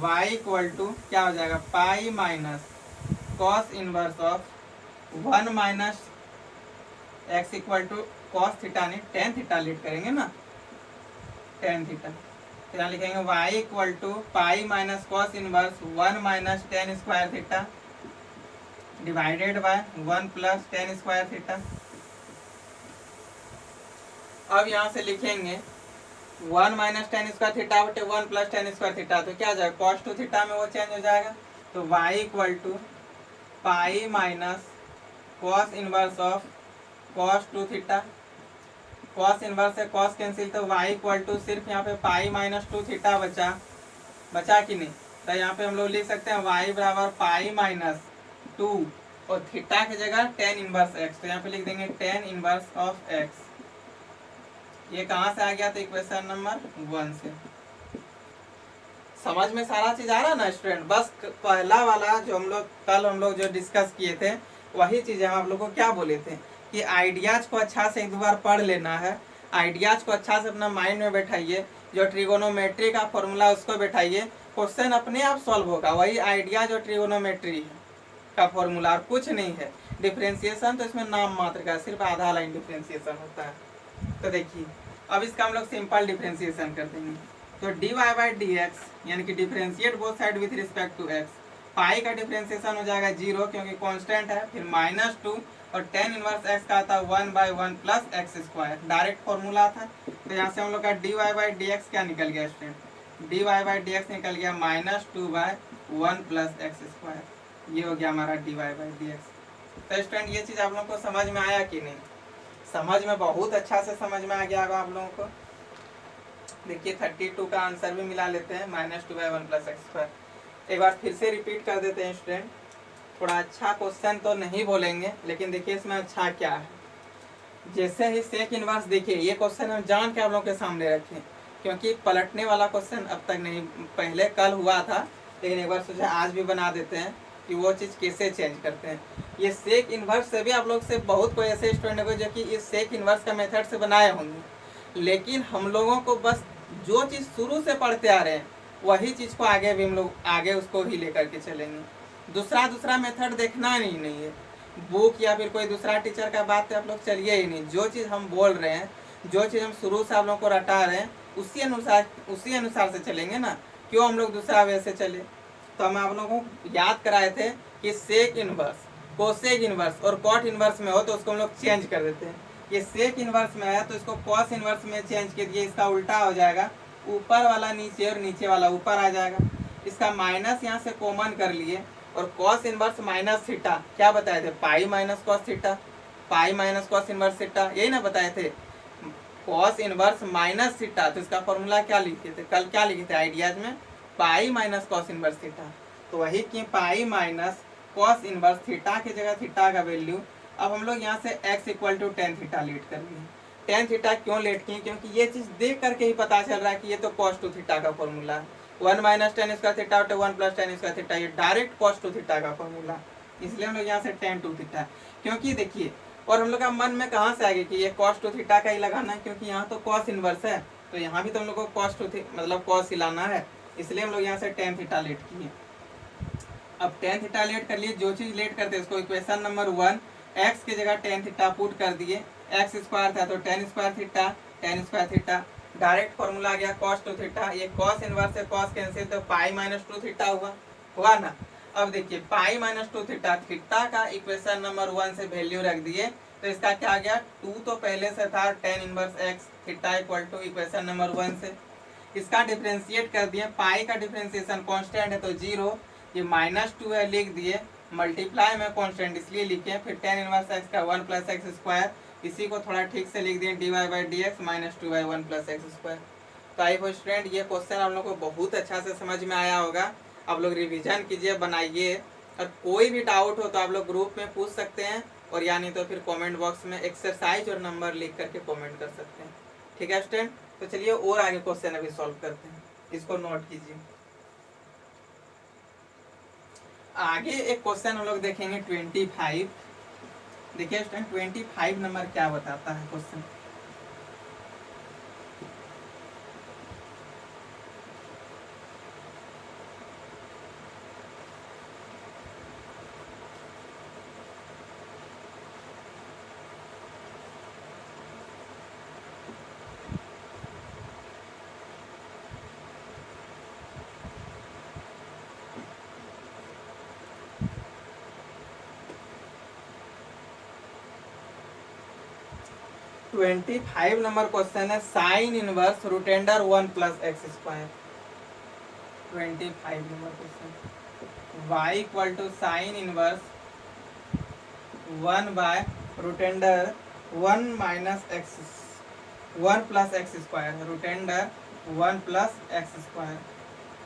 y इक्वल टू क्या हो जाएगा pi minus cos inverse of 1 minus x equal to cos theta, नहीं टेन थीटा लेट करेंगे ना, टेन थीटा। तो यहाँ लिखेंगे y equal to pi minus cos inverse 1 minus tan square theta divided by 1 plus tan square theta. अब यहाँ से लिखेंगे 1 माइनस टेन स्क्वायर थीटा बटे 1 प्लस टेन स्क्वायर थीटा, तो क्या जाएगा कॉस टू थीटा में वो चेंज हो जाएगा, तो y equal to pi minus cos inverse of cos two theta. Cos inverse से कॉस कैंसिल, तो y इक्वल टू सिर्फ यहाँ पे पाई माइनस टू थीटा बचा कि नहीं, तो यहाँ पे हम लोग लिख सकते हैं y बराबर पाई माइनस टू और थीटा की जगह टेन इनवर्स x, तो यहाँ पे लिख देंगे टेन इनवर्स ऑफ x। ये कहाँ से आ गया, तो इक्वेशन नंबर 1 से। समझ में सारा चीज आ रहा ना स्टूडेंट, बस पहला वाला जो हम लोग जो डिस्कस किए थे वही चीज हम आप लोग को क्या बोले थे कि आइडियाज को अच्छा से एक दो बार पढ़ लेना है, आइडियाज को अच्छा से अपना माइंड में बैठाइए, जो ट्रिगोनोमेट्री का फॉर्मूला उसको बैठाइए, क्वेश्चन अपने आप सॉल्व होगा, वही आइडिया जो ट्रिगोनोमेट्री का फॉर्मूला और कुछ नहीं है। डिफ्रेंसिएशन तो इसमें नाम मात्र का, सिर्फ आधा लाइन डिफ्रेंसिएशन होता है। तो देखिए अब इसका हम लोग सिंपल डिफ्रेंसिएशन कर देंगे, तो d y by D x यानी कि differentiate both side with respect to x, pi का डिफ्रेंसिएशन हो जाएगा 0 क्योंकि कांस्टेंट है, फिर -2 और टेन इनवर्स एक्स का था 1/1 plus x square, direct formula था। तो यहाँ से हम लोग का d y by D x क्या निकल गया student, d y by D x निकल गया -2/1 प्लस एक्स स्क्वायर, ये हो गया हमारा d y by D x. तो स्टूडेंट ये चीज़ आप लोगों को समझ में आया कि नहीं, समझ में बहुत अच्छा से समझ में आ गया होगा आप लोगों को। देखिए 32 का आंसर भी मिला लेते हैं, -2/1 प्लस एक्स स्क्वायर। एक बार फिर से रिपीट कर देते हैं स्टूडेंट, थोड़ा अच्छा क्वेश्चन तो नहीं बोलेंगे लेकिन देखिए इसमें अच्छा क्या है। जैसे ही सेक इनवर्स, देखिए ये क्वेश्चन हम जान के आप लोगों के सामने रखें क्योंकि पलटने वाला क्वेश्चन अब तक नहीं, पहले कल हुआ था लेकिन एक बार सोचा आज भी बना देते हैं कि वो चीज़ कैसे चेंज करते हैं। ये सेक इनवर्स से भी आप लोग से बहुत कोई ऐसे स्टूडेंट होंगे जो कि इस सेक इनवर्स का मेथड से बनाए होंगे, लेकिन हम लोगों को बस जो चीज़ शुरू से पढ़ते आ रहे हैं वही चीज़ को आगे भी हम लोग आगे उसको ही लेकर के चलेंगे। दूसरा मेथड देखना ही नहीं है, बुक या फिर कोई दूसरा टीचर का बात आप लोग चलिए ही नहीं, जो चीज़ हम बोल रहे हैं, जो चीज़ हम शुरू से आप लोग को रटा रहे हैं उसी अनुसार से चलेंगे ना, क्यों हम लोग दूसरा वे से चले। तो हम आप लोगों को याद कराए थे कि सेक इनवर्स, कोसेक इनवर्स और कॉट इनवर्स में हो तो उसको हम लोग चेंज कर देते हैं। ये सेक इनवर्स में आया तो इसको कॉस इनवर्स में चेंज कर दिए, इसका उल्टा हो जाएगा, ऊपर वाला नीचे और नीचे वाला ऊपर आ जाएगा। इसका माइनस यहाँ से कॉमन कर लिए और कॉस इनवर्स माइनस थीटा क्या बताए थे, पाई माइनस कॉस थीटा, पाई माइनस कॉस इनवर्स थीटा, यही ना बताए थे, कॉस इनवर्स माइनस थीटा। तो इसका फॉर्मूला क्या लिखे थे कल, क्या लिखे थे आइडियाज में, पाई माइनस कॉस इनवर्स थीटा। तो वही कि पाई माइनस कॉस इनवर्स थीटा की जगह थीटा का वैल्यू, अब हम लोग यहाँ से x equal to tan theta let कर लिए। टेन थीटा क्यों लेट किए, क्योंकि ये चीज़ देख करके ही पता चल रहा है कि ये तो कॉस टू थीटा का फॉर्मूला है, 1 माइनस टेन स्क्वायर थीटा बटे 1 प्लस टेन स्क्वायर थीटा, ये डायरेक्ट कॉस टू थीटा का फॉर्मूला, इसलिए हम लोग यहाँ से टेन टू थीटा। क्योंकि देखिए और हम लोग का मन में कहाँ से आ गया कि ये कॉस टू थीटा का ही लगाना है, क्योंकि यहाँ तो कॉस इनवर्स है, तो यहाँ भी तो हम लोग को कॉस टू मतलब कॉस ही लाना है, इसलिए हम लोग यहाँ से टेन थीटा लेट किए। अब टेन थीटा लेट कर लिए, जो चीज़ लेट करते हैं उसको इक्वेशन नंबर 1 x की जगह टेन थीटा पुट कर दिए, एक्स स्क्वायर था तो tan square theta, tan square theta, direct formula आ गया कॉस टू थीटा, ये कॉस इनवर्स से कॉस कैंसिल तो पाई माइनस टू थीटा हुआ ना। अब देखिए pi minus two theta, theta का इक्वेशन नंबर 1 से वैल्यू रख दिए तो इसका क्या आ गया, 2 तो पहले से था, tan inverse x theta equal to equation number 1 से, इसका डिफ्रेंशिएट कर दिए, पाई का डिफ्रेंशिएशन कांस्टेंट है तो 0, ये -2 है लिख दिए, मल्टीप्लाई में कांस्टेंट इसलिए लिखे, फिर टेन इनवर्स एक्स का 1 प्लस एक्स स्क्वायर, इसी को थोड़ा ठीक से लिख दिए d y by D x -2/1 plus x square. तो आई होप स्टूडेंट ये क्वेश्चन आप लोग को बहुत अच्छा से समझ में आया होगा, आप लोग रिवीजन कीजिए, बनाइए, और कोई भी डाउट हो तो आप लोग ग्रुप में पूछ सकते हैं, और या नहीं तो फिर कमेंट बॉक्स में एक्सरसाइज और नंबर लिख करके कमेंट कर सकते हैं। ठीक है स्टूडेंट, तो चलिए और आगे क्वेश्चन अभी सॉल्व करते हैं, इसको नोट कीजिए। आगे एक क्वेश्चन हम लोग देखेंगे 25। देखिए स्टूडेंट 25 नंबर क्या बताता है क्वेश्चन। 25 नंबर क्वेश्चन है sine inverse root under 1 plus x square. 25 number question y equal to sine inverse 1 by root under 1 minus x 1 plus x square root under 1 plus x square.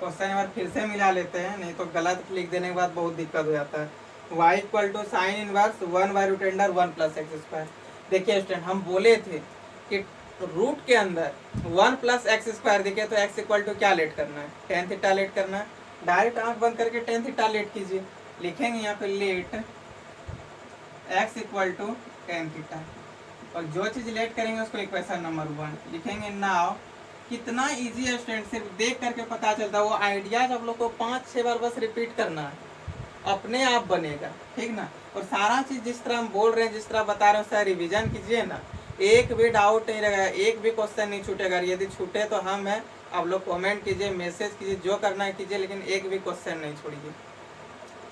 Question एक बार फिर से मिला लेते हैं, नहीं तो गलत लिख देने के बाद बहुत दिक्कत हो जाता है। y equal to sine inverse 1 by root under 1 plus x square. देखिए स्टूडेंट, हम बोले थे कि रूट के अंदर 1 प्लस एक्स स्क्वायर दिखे तो x इक्वल टू क्या लेट करना है, टेन थीटा लेट करना है। डायरेक्ट आंख बंद करके टेन थीटा लेट कीजिए, लिखेंगे यहाँ पे let x equal to tan theta, और जो चीज़ लेट करेंगे उसको इक्वेशन नंबर 1 लिखेंगे। नाउ कितना इजी है स्टूडेंट, सिर्फ देख करके पता चलता है। वो आइडियाज आप लोग को 5-6 बार बस रिपीट करना है, अपने आप बनेगा, ठीक ना। और सारा चीज़ जिस तरह हम बोल रहे हैं, जिस तरह बता रहे हैं, उसका रिवीजन कीजिए ना, एक भी डाउट नहीं रहेगा, एक भी क्वेश्चन नहीं छूटेगा। यदि छूटे तो हम हैं, आप लोग कमेंट कीजिए, मैसेज कीजिए, जो करना है कीजिए, लेकिन एक भी क्वेश्चन नहीं छोड़िए।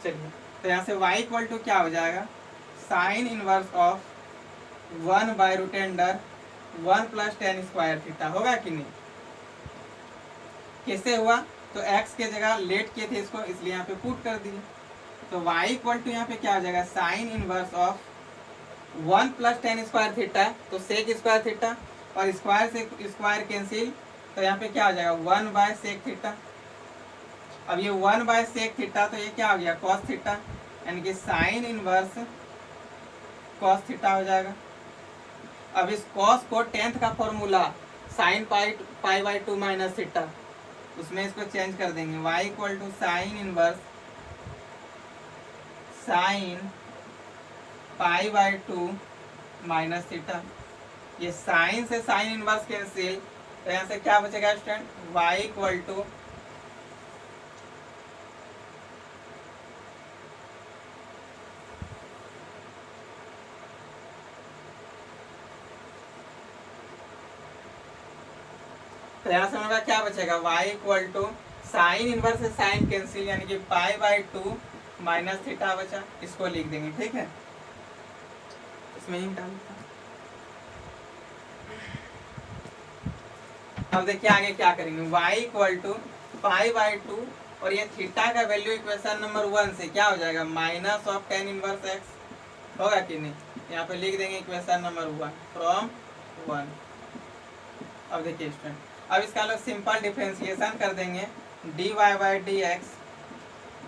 चलिए, तो यहाँ से y इक्वल टू क्या हो जाएगा, sine inverse of 1 by root under 1 plus tan square theta, होगा कि नहीं। कैसे हुआ, तो x के जगह लेट किए थे इसको, इसलिए यहाँ पे पुट कर दिए। तो y इक्वल टू यहाँ पे क्या हो जाएगा, sine inverse of 1 plus tan square theta, तो सेक स्क्वायर थीटा, और स्क्वायर से स्क्वायर कैंसिल, तो यहाँ पे क्या हो जाएगा 1 बाय सेक थीटा। अब ये 1 बाय सेक थीटा, तो ये क्या हो गया कॉस थीटा, यानी कि साइन इनवर्स कॉस थीटा हो जाएगा। अब इस कॉस को टेंथ का formula sine pi by 2 minus theta, उसमें इसको चेंज कर देंगे। y equal to sine inverse sine pi by 2 minus theta. ये साइन से साइन इनवर्स कैंसिल, तो यहाँ से क्या बचेगा स्टूडेंट, y इक्वल टू तो यहाँ से हमारा क्या बचेगा, y equal to sine inverse से साइन कैंसिल, यानी कि पाई बाई 2 माइनस थीटा बचा, इसको लिख देंगे, ठीक है। इसमें ही डाल, अब देखिए आगे क्या करेंगे, y equal to pi by 2, और ये थीटा का वैल्यू इक्वेशन नंबर 1 से क्या हो जाएगा, minus of ten inverse x, होगा कि नहीं। यहाँ पे लिख देंगे इक्वेशन नंबर 1 फ्रॉम 1। अब देखिए स्टूडेंट, अब इसका लोग सिंपल डिफ्रेंसिएशन कर देंगे, d y by D x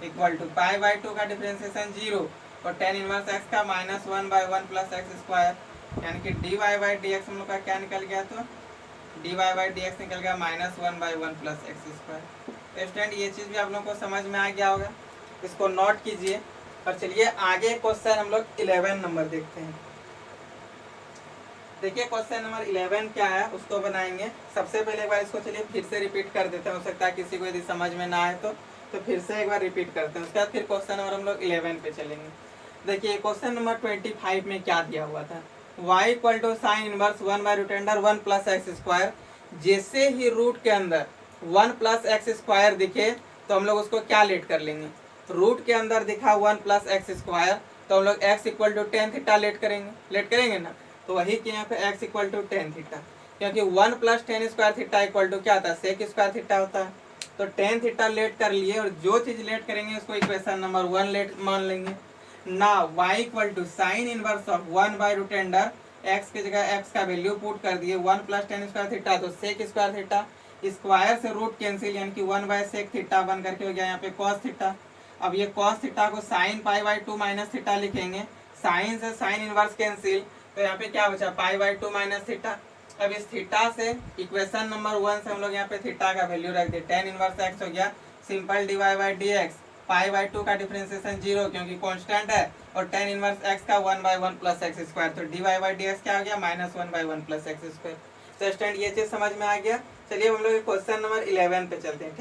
equal to pi by 2 का डिफ्रेंसिएशन 0, और टेन इनवर्स एक्स का minus 1 by 1 plus x square, यानी कि d y by D x हम लोग का क्या निकल गया, तो d y by D x निकल गया minus 1 by 1 plus x square. Student ये चीज़ भी आप लोग को समझ में आ गया होगा, इसको नोट कीजिए। और चलिए आगे क्वेश्चन हम लोग 11 नंबर देखते हैं। देखिए क्वेश्चन नंबर 11 क्या है उसको बनाएंगे। सबसे पहले एक बार इसको चलिए फिर से रिपीट कर देते हैं, हो सकता है किसी को यदि समझ में ना आए तो फिर से एक बार रिपीट करते हैं, उसके बाद फिर क्वेश्चन नंबर हम लोग 11 पे चलेंगे। देखिए क्वेश्चन नंबर 25 में क्या दिया हुआ था, y equal to sine inverse 1 by root under 1 plus x square. जैसे ही रूट के अंदर 1 प्लस एक्स स्क्वायर दिखे तो हम लोग उसको क्या लेट कर लेंगे, रूट के अंदर दिखा 1 प्लस एक्स स्क्वायर, तो हम लोग x equal to tan theta let करेंगे ना। तो वही कि यहाँ पे x equal to tan theta, क्योंकि 1 plus tan square theta equal to क्या होता है, सेक स्क्वायर थीटा होता है। तो टेन थीटा लेट कर लिए, और जो चीज़ लेट करेंगे उसको इक्वेशन नंबर 1 लेट मान लेंगे ना। y equal to sine inverse of 1 by root under x की जगह x का वैल्यू पुट कर दिए, 1 प्लस टेन स्क्वायर थीटा, तो सेक स्क्वायर थीटा, स्क्वायर से रूट कैंसिल, यानी कि 1 बाय सेक थीटा बन करके हो गया यहाँ पे कॉस थीटा। अब ये कॉस थीटा को sign pi by 2 minus theta लिखेंगे, साइन से साइन इनवर्स कैंसिल, तो यहाँ पे क्या बचा पाई बाई 2 माइनस थीटा। अब इस थीटा से इक्वेशन नंबर 1 से हम लोग यहाँ पे थीटा का वैल्यू रख दिए, टेन इनवर्स एक्स हो गया, simple d y by D x, pi by 2 का डिफरेंशिएशन 0 क्योंकि कांस्टेंट है, और टेन इनवर्स एक्स का 1 बाई 1 प्लस एक्स स्क्वायर, तो d y by D x क्या हो गया minus 1 by 1 plus x square. तो स्टूडेंट ये चीज़ समझ में आ गया। चलिए हम लोग क्वेश्चन नंबर 11 पे चलते हैं।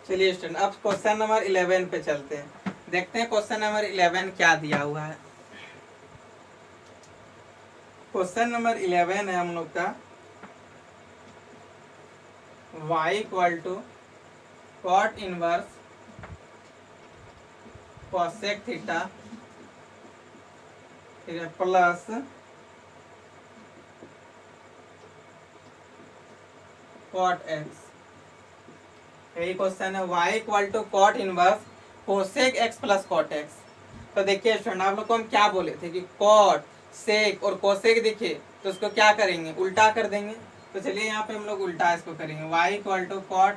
चलिए स्टूडेंट अब क्वेश्चन नंबर 11 पे चलते हैं, देखते हैं क्वेश्चन नंबर 11 क्या दिया हुआ है। क्वेश्चन नंबर 11 है हम लोग का, y equal to cot inverse cosec theta, ठीक है, प्लस कॉट एक्स। यही क्वेश्चन है, y equal to cot inverse cosec x plus cot x. तो देखिए स्टूडेंट, आप लोग को हम क्या बोले थे कि कॉट सेक और कोसेक दिखे तो उसको क्या करेंगे, उल्टा कर देंगे। तो चलिए यहाँ पे हम लोग उल्टा इसको करेंगे, y इक्वल टू कॉट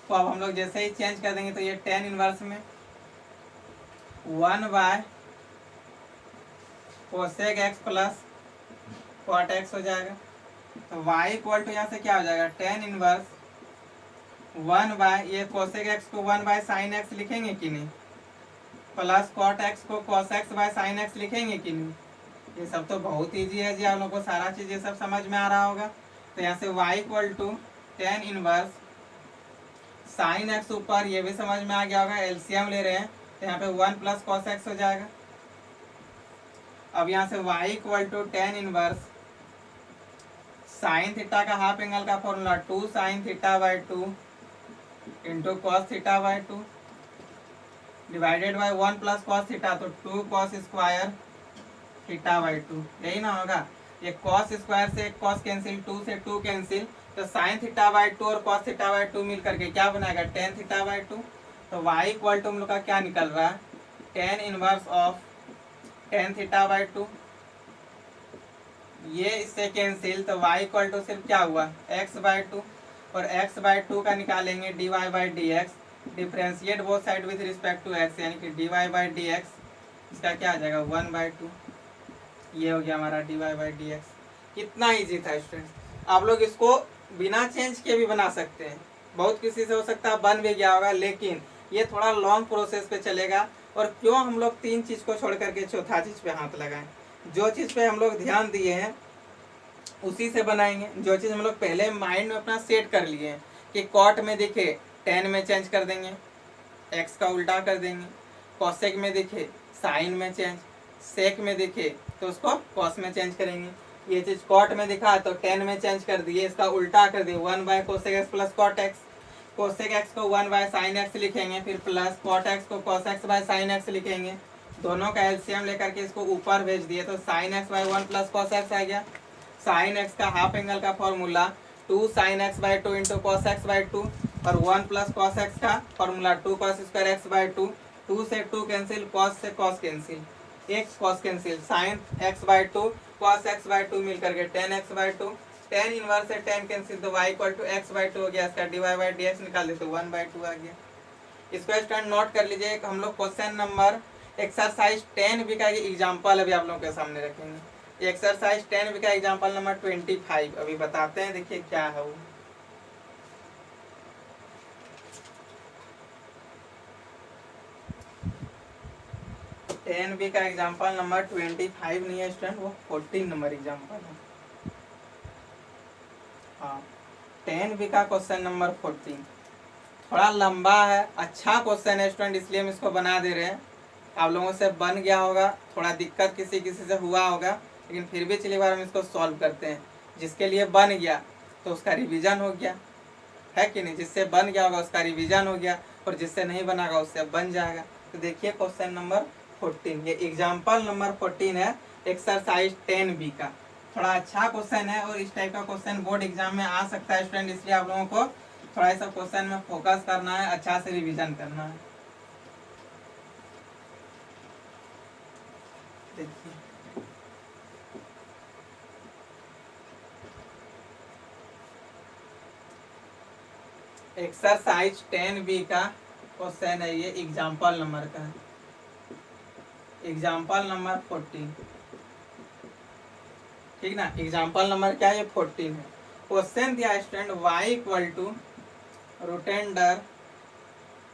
को अब हम लोग जैसे ही चेंज कर देंगे तो ये टेन इनवर्स में 1 by cosec x plus cot x हो जाएगा। तो y इक्वल टू यहाँ से क्या हो जाएगा, टेन इनवर्स 1 बाय, ये कोसेक एक्स को 1 बाय साइन एक्स लिखेंगे कि नहीं, प्लस कॉट एक्स को cos x by sine x लिखेंगे कि नहीं। ये सब तो बहुत ईजी है जी, आप लोगों को सारा चीज ये सब समझ में आ रहा होगा। तो यहाँ से y equal to tan inverse sine x ऊपर, ये भी समझ में आ गया होगा, एलसीएम ले रहे हैं तो यहाँ पे 1 प्लस कॉस एक्स हो जाएगा। अब यहाँ से y equal to tan inverse sine theta का हाफ एंगल का formula 2 sine theta by 2 into cos theta by 2 divided by 1 plus cos theta, तो 2 कॉस स्क्वायर थीटा बाई 2, यही ना होगा। ये कॉस स्क्वायर से कॉस कैंसिल, 2 से 2 कैंसिल, तो साइन थीटा बाई 2 और कॉस थीटा बाई 2 मिल करके क्या बनाएगा, टेन थीटा बाई 2। तो y इक्वल टू हम लोग का क्या निकल रहा है, ten inverse of tan theta by 2, ये इससे कैंसिल, तो y इक्वल टू सिर्फ क्या हुआ, x बाई 2, और x बाई 2 का निकालेंगे dy by D x, differentiate both side with respect to x, यानी कि dy बाई डी एक्स, इसका क्या आ जाएगा 1 बाई 2, ये हो गया हमारा dy बाई डी एक्स। कितना ईजी था स्टूडेंट, आप लोग इसको बिना चेंज के भी बना सकते हैं। बहुत किसी से हो सकता है बन भी गया होगा, लेकिन ये थोड़ा लॉन्ग प्रोसेस पे चलेगा। और क्यों हम लोग तीन चीज को छोड़ करके चौथा चीज पे हाथ लगाएं, जो चीज पे हम लोग ध्यान दिए हैं उसी से बनाएंगे। जो चीज हम लोग पहले माइंड में अपना सेट कर लिए हैं कि कॉट में दिखे 10 में चेंज कर देंगे, एक्स का उल्टा कर देंगे, कॉसेक में दिखे साइन में चेंज, सेक में दिखे तो उसको कॉस में चेंज करेंगे। ये चीज कॉट में दिखा तो 10 में चेंज कर दिए, इसका उल्टा कर दिए 1 by cosec x plus cot x, cosec x को 1 बाय साइन एक्स लिखेंगे, फिर प्लस कॉट एक्स को cos x by sine x लिखेंगे, दोनों का एलसीएम लेकर के इसको ऊपर भेज दिए तो sine x by 1 plus cos x आ गया। साइन एक्स का हाफ एंगल का formula 2 sine x by 2 into cos x by 2, और 1 प्लस कॉस एक्स का formula 2 cos square x by 2, 2 से 2 कैंसिल, कॉस से कॉस कैंसिल, एक cos cancel, sine x by 2 cos x by 2 मिल करके tan x by 2, tan inverse से टेन कैंसिल, तो y equal to x by 2 हो गया, इसका dy बाई डी एक्स निकाल दे तो 1 बाय 2 आ गया। इसको स्टूडेंट नोट कर लीजिए, हम लोग क्वेश्चन नंबर एक्सरसाइज 10 भी का एग्जाम्पल अभी आप लोगों के सामने रखेंगे। एक्सरसाइज 10 भी का एग्जाम्पल नंबर 25 अभी बताते हैं, देखिए क्या है वो। टेन बी का एग्जाम्पल नंबर 25 नहीं है स्टूडेंट, वो 14 नंबर एग्जाम्पल है। हाँ, 10 बी का क्वेश्चन नंबर 14 थोड़ा लंबा है, अच्छा क्वेश्चन है स्टूडेंट, इसलिए हम इसको बना दे रहे हैं। आप लोगों से बन गया होगा, थोड़ा दिक्कत किसी किसी से हुआ होगा, लेकिन फिर भी चलिए बार हम इसको सॉल्व करते हैं। जिसके लिए बन गया तो उसका रिवीजन हो गया है कि नहीं, जिससे बन गया होगा उसका रिवीजन हो गया, और जिससे नहीं बनागा उससे बन जाएगा। तो देखिए क्वेश्चन नंबर 14, ये एग्जाम्पल नंबर 14 है एक्सरसाइज 10 बी का। थोड़ा अच्छा क्वेश्चन है और इस टाइप का क्वेश्चन बोर्ड एग्जाम में आ सकता है स्टूडेंट, इसलिए आप लोगों को थोड़ा सा क्वेश्चन में फोकस करना है, अच्छा से रिवीजन करना है। देखिए एक्सरसाइज 10 बी का क्वेश्चन है, ये एग्जाम्पल नंबर का है, एग्जाम्पल नंबर 14, ठीक ना। एग्जाम्पल नंबर क्या है, ये 14 है। क्वेश्चन दिया student y equal to root under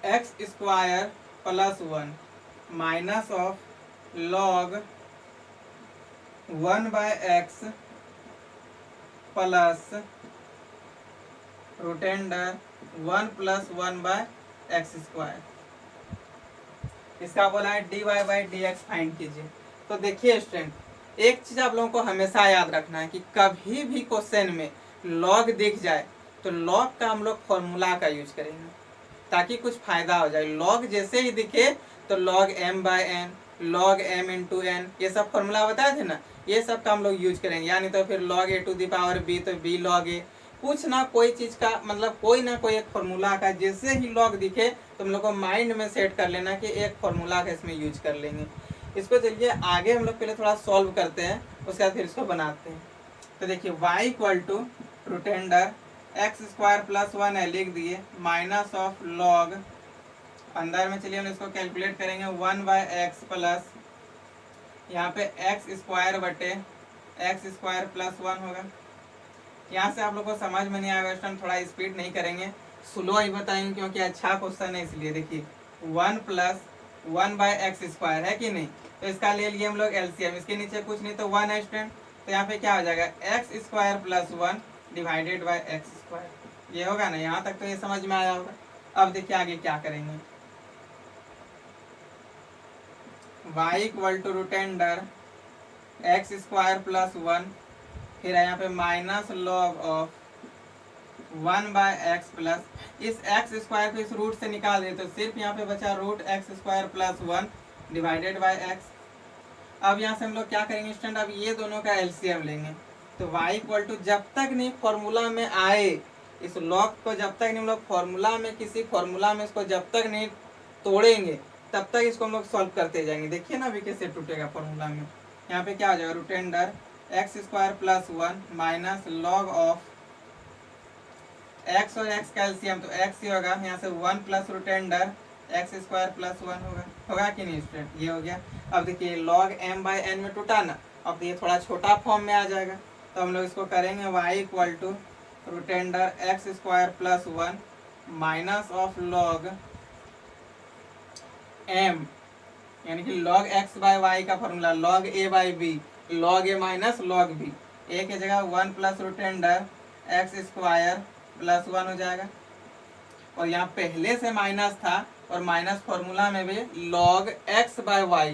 x square plus 1 minus of log 1 by x plus root under 1 plus 1 by x square. इसका बोला है dy by D x find कीजिए। तो देखिए स्टूडेंट, एक चीज आप लोगों को हमेशा याद रखना है कि कभी भी क्वेश्चन में लॉग दिख जाए तो लॉग का हम लोग फॉर्मूला का यूज करेंगे ताकि कुछ फायदा हो जाए। लॉग जैसे ही दिखे तो log m by n, log m into n, ये सब फॉर्मूला बताए थे ना, ये सब का हम लोग यूज करेंगे। यानी तो फिर log a to the power b तो b लॉग a, कुछ ना कोई चीज का मतलब कोई ना कोई एक फॉर्मूला का जैसे ही लॉग दिखे तो हम लोग को माइंड में सेट कर लेना कि एक फॉर्मूला का इसमें यूज कर लेंगे। इसको चलिए आगे हम लोग पहले थोड़ा सॉल्व करते हैं, उसके बाद फिर इसको बनाते हैं। तो देखिए y equal to root under x square plus 1 है लिख दिए माइनस ऑफ लॉग, अंदर में चलिए हम इसको कैलकुलेट करेंगे 1 बाय एक्स प्लस यहाँ पे एक्स स्क्वायर बटे एक्स स्क्वायर प्लस 1 होगा। यहाँ से आप लोग को समझ में नहीं आएगा, हम थोड़ा स्पीड नहीं करेंगे, स्लो ही बताएंगे क्योंकि अच्छा क्वेश्चन है इसलिए। देखिए 1 प्लस 1 बाय एक्स स्क्वायर है कि नहीं, तो इसका ले लिए हम लोग एलसीएम, इसके नीचे कुछ नहीं तो 1 है स्टूडेंट, तो यहाँ पे क्या हो जाएगा x square plus 1 divided by x square, ये होगा ना। यहाँ तक तो ये समझ में आया होगा। अब देखिए आगे क्या करेंगे, y equal to root under x square plus 1, फिर यहाँ पे minus log of 1 by x plus, इस एक्स स्क्वायर को इस रूट से निकाल दिए तो सिर्फ यहाँ पे बचा root x square plus 1 divided by x. अब यहाँ से हम लोग क्या करेंगे स्टूडेंट, अब ये दोनों का एलसीएम लेंगे। तो y इक्वल टू जब तक नहीं फॉर्मूला में आए, इस लॉग को जब तक नहीं हम लोग फॉर्मूला में किसी फॉर्मूला में इसको जब तक नहीं तोड़ेंगे तब तक इसको हम लोग सॉल्व करते जाएंगे। देखिए ना अभी कैसे टूटेगा फॉर्मूला में। यहाँ पे क्या हो जाएगा root under x square plus 1 minus log of x और एक्स का एलसीएम तो एक्स ही होगा, यहाँ से 1 plus root under x square plus 1 होगा कि नहीं स्टूडेंट, ये हो गया। अब देखिए लॉग m बाई एन में टूटा ना, अब ये थोड़ा छोटा फॉर्म में आ जाएगा, तो हम लोग इसको करेंगे y equal to root under x square plus 1 minus of log m, यानी कि log x बाय y का formula log a by b, log a minus log b, a की जगह 1 plus root under x square plus 1 हो जाएगा। और यहाँ पहले से माइनस था और माइनस फॉर्मूला में भी log x बाय y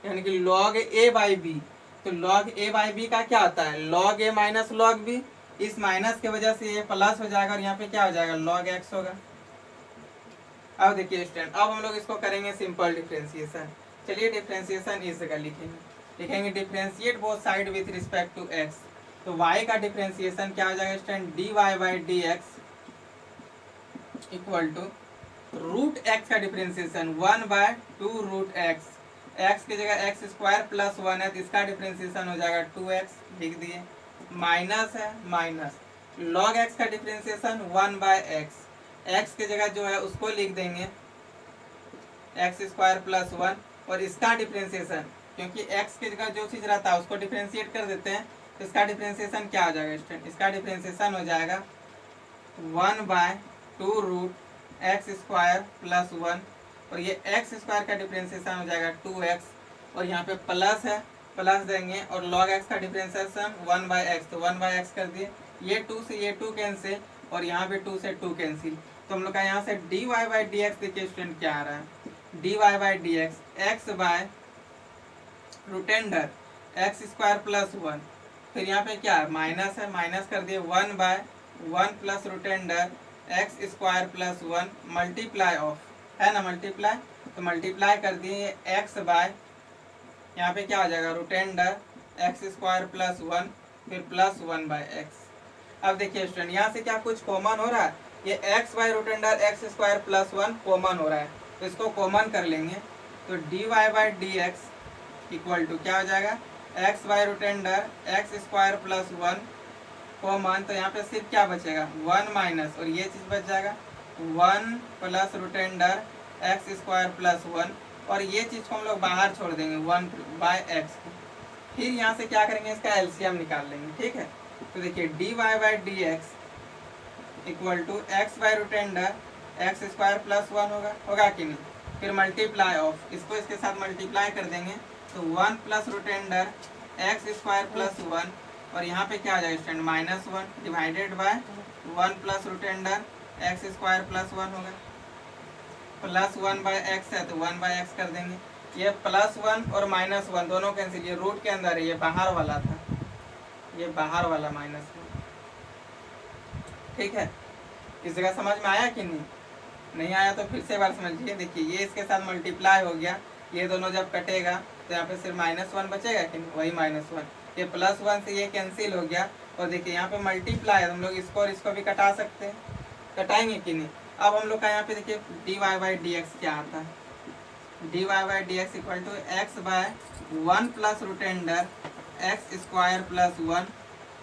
यानी कि log a बाई b, तो log a बाई b का क्या होता है log a minus log b, इस माइनस की वजह से ये प्लस हो जाएगा और यहाँ पे क्या हो जाएगा log x होगा। अब देखिए स्टूडेंट, अब हम लोग इसको करेंगे सिंपल डिफरेंशिएशन। चलिए डिफरेंशिएशन इस जगह लिखेंगे differentiate both side with respect to x, तो y का डिफरेंशिएशन क्या हो जाएगा student dy by D x equal to root x का differentiation 1 by 2 root x, x की जगह एक्स स्क्वायर प्लस 1 है तो इसका डिफरेंशिएशन हो जाएगा 2x लिख दिए, माइनस है माइनस लॉग एक्स का डिफरेंशिएशन 1 बाय एक्स, एक्स की जगह जो है उसको लिख देंगे एक्स स्क्वायर प्लस 1 और इसका डिफरेंशिएशन क्योंकि एक्स की जगह जो चीज रहता है उसको डिफरेंशिएट कर देते हैं तो इसका डिफरेंशिएशन क्या हो जाएगा स्टूडेंट, इसका डिफरेंशिएशन हो जाएगा 1 by 2 root x square plus 1 और ये एक्स स्क्वायर का डिफरेंशिएशन हो जाएगा 2x और यहाँ पे प्लस है प्लस देंगे और लॉग एक्स का डिफरेंशिएशन 1 बाय एक्स, तो 1 बाय एक्स कर दिए, ये 2 से ये 2 कैंसिल और यहाँ पे 2 से 2 कैंसिल, तो हम लोग का यहाँ से dy बाई डी एक्स देखिए स्टूडेंट क्या आ रहा है dy by D x x by root under x square plus 1, फिर यहाँ पे क्या है माइनस है माइनस कर दिए 1 by 1 plus root under x square plus 1 मल्टीप्लाई ऑफ है ना मल्टीप्लाई, तो मल्टीप्लाई कर दिए एक्स बाय यहाँ पे क्या हो जाएगा root under x square plus 1 फिर प्लस 1 बाय एक्स। अब देखिए स्टूडेंट यहाँ से क्या कुछ कॉमन हो रहा है, ये x by root under x square plus 1 common हो रहा है तो इसको कॉमन कर लेंगे, तो dy by D x equal to क्या हो जाएगा x by root under x square plus 1 कॉमन, तो यहाँ पे सिर्फ क्या बचेगा 1 माइनस और ये चीज बच जाएगा 1 plus root under x square plus 1 और ये चीज को हम लोग बाहर छोड़ देंगे 1 बाय एक्स को, फिर यहाँ से क्या करेंगे इसका एलसीएम निकाल लेंगे, ठीक है। तो देखिए dy by D x equal to x by root under x square plus 1 होगा कि नहीं, फिर मल्टीप्लाई ऑफ इसको इसके साथ मल्टीप्लाई कर देंगे तो 1 plus root under x square plus 1 और यहाँ पे क्या आ जाएगा student minus 1 divided by 1 plus root under x square plus 1 होगा, प्लस 1 बाय एक्स है तो 1 बाय एक्स कर देंगे, ये +1 और -1 दोनों कैंसिल, ये रूट के अंदर है, ये बाहर वाला था, ये बाहर वाला -1, ठीक है। इस जगह समझ में आया कि नहीं आया तो फिर से बार समझिए। देखिए ये इसके साथ मल्टीप्लाई हो गया, ये दोनों जब कटेगा तो यहाँ पे सिर्फ -1 बचेगा कि नहीं, वही -1, ये +1 से ये कैंसिल हो गया। और देखिए यहाँ पे मल्टीप्लाई है, हम लोग इसको और इसको भी कटा सकते हैं, कटाएंगे कि नहीं। अब हम लोग का यहाँ पे देखिए dy/dx क्या आता है, dy/dx equal to x/1 plus root under x² + 1,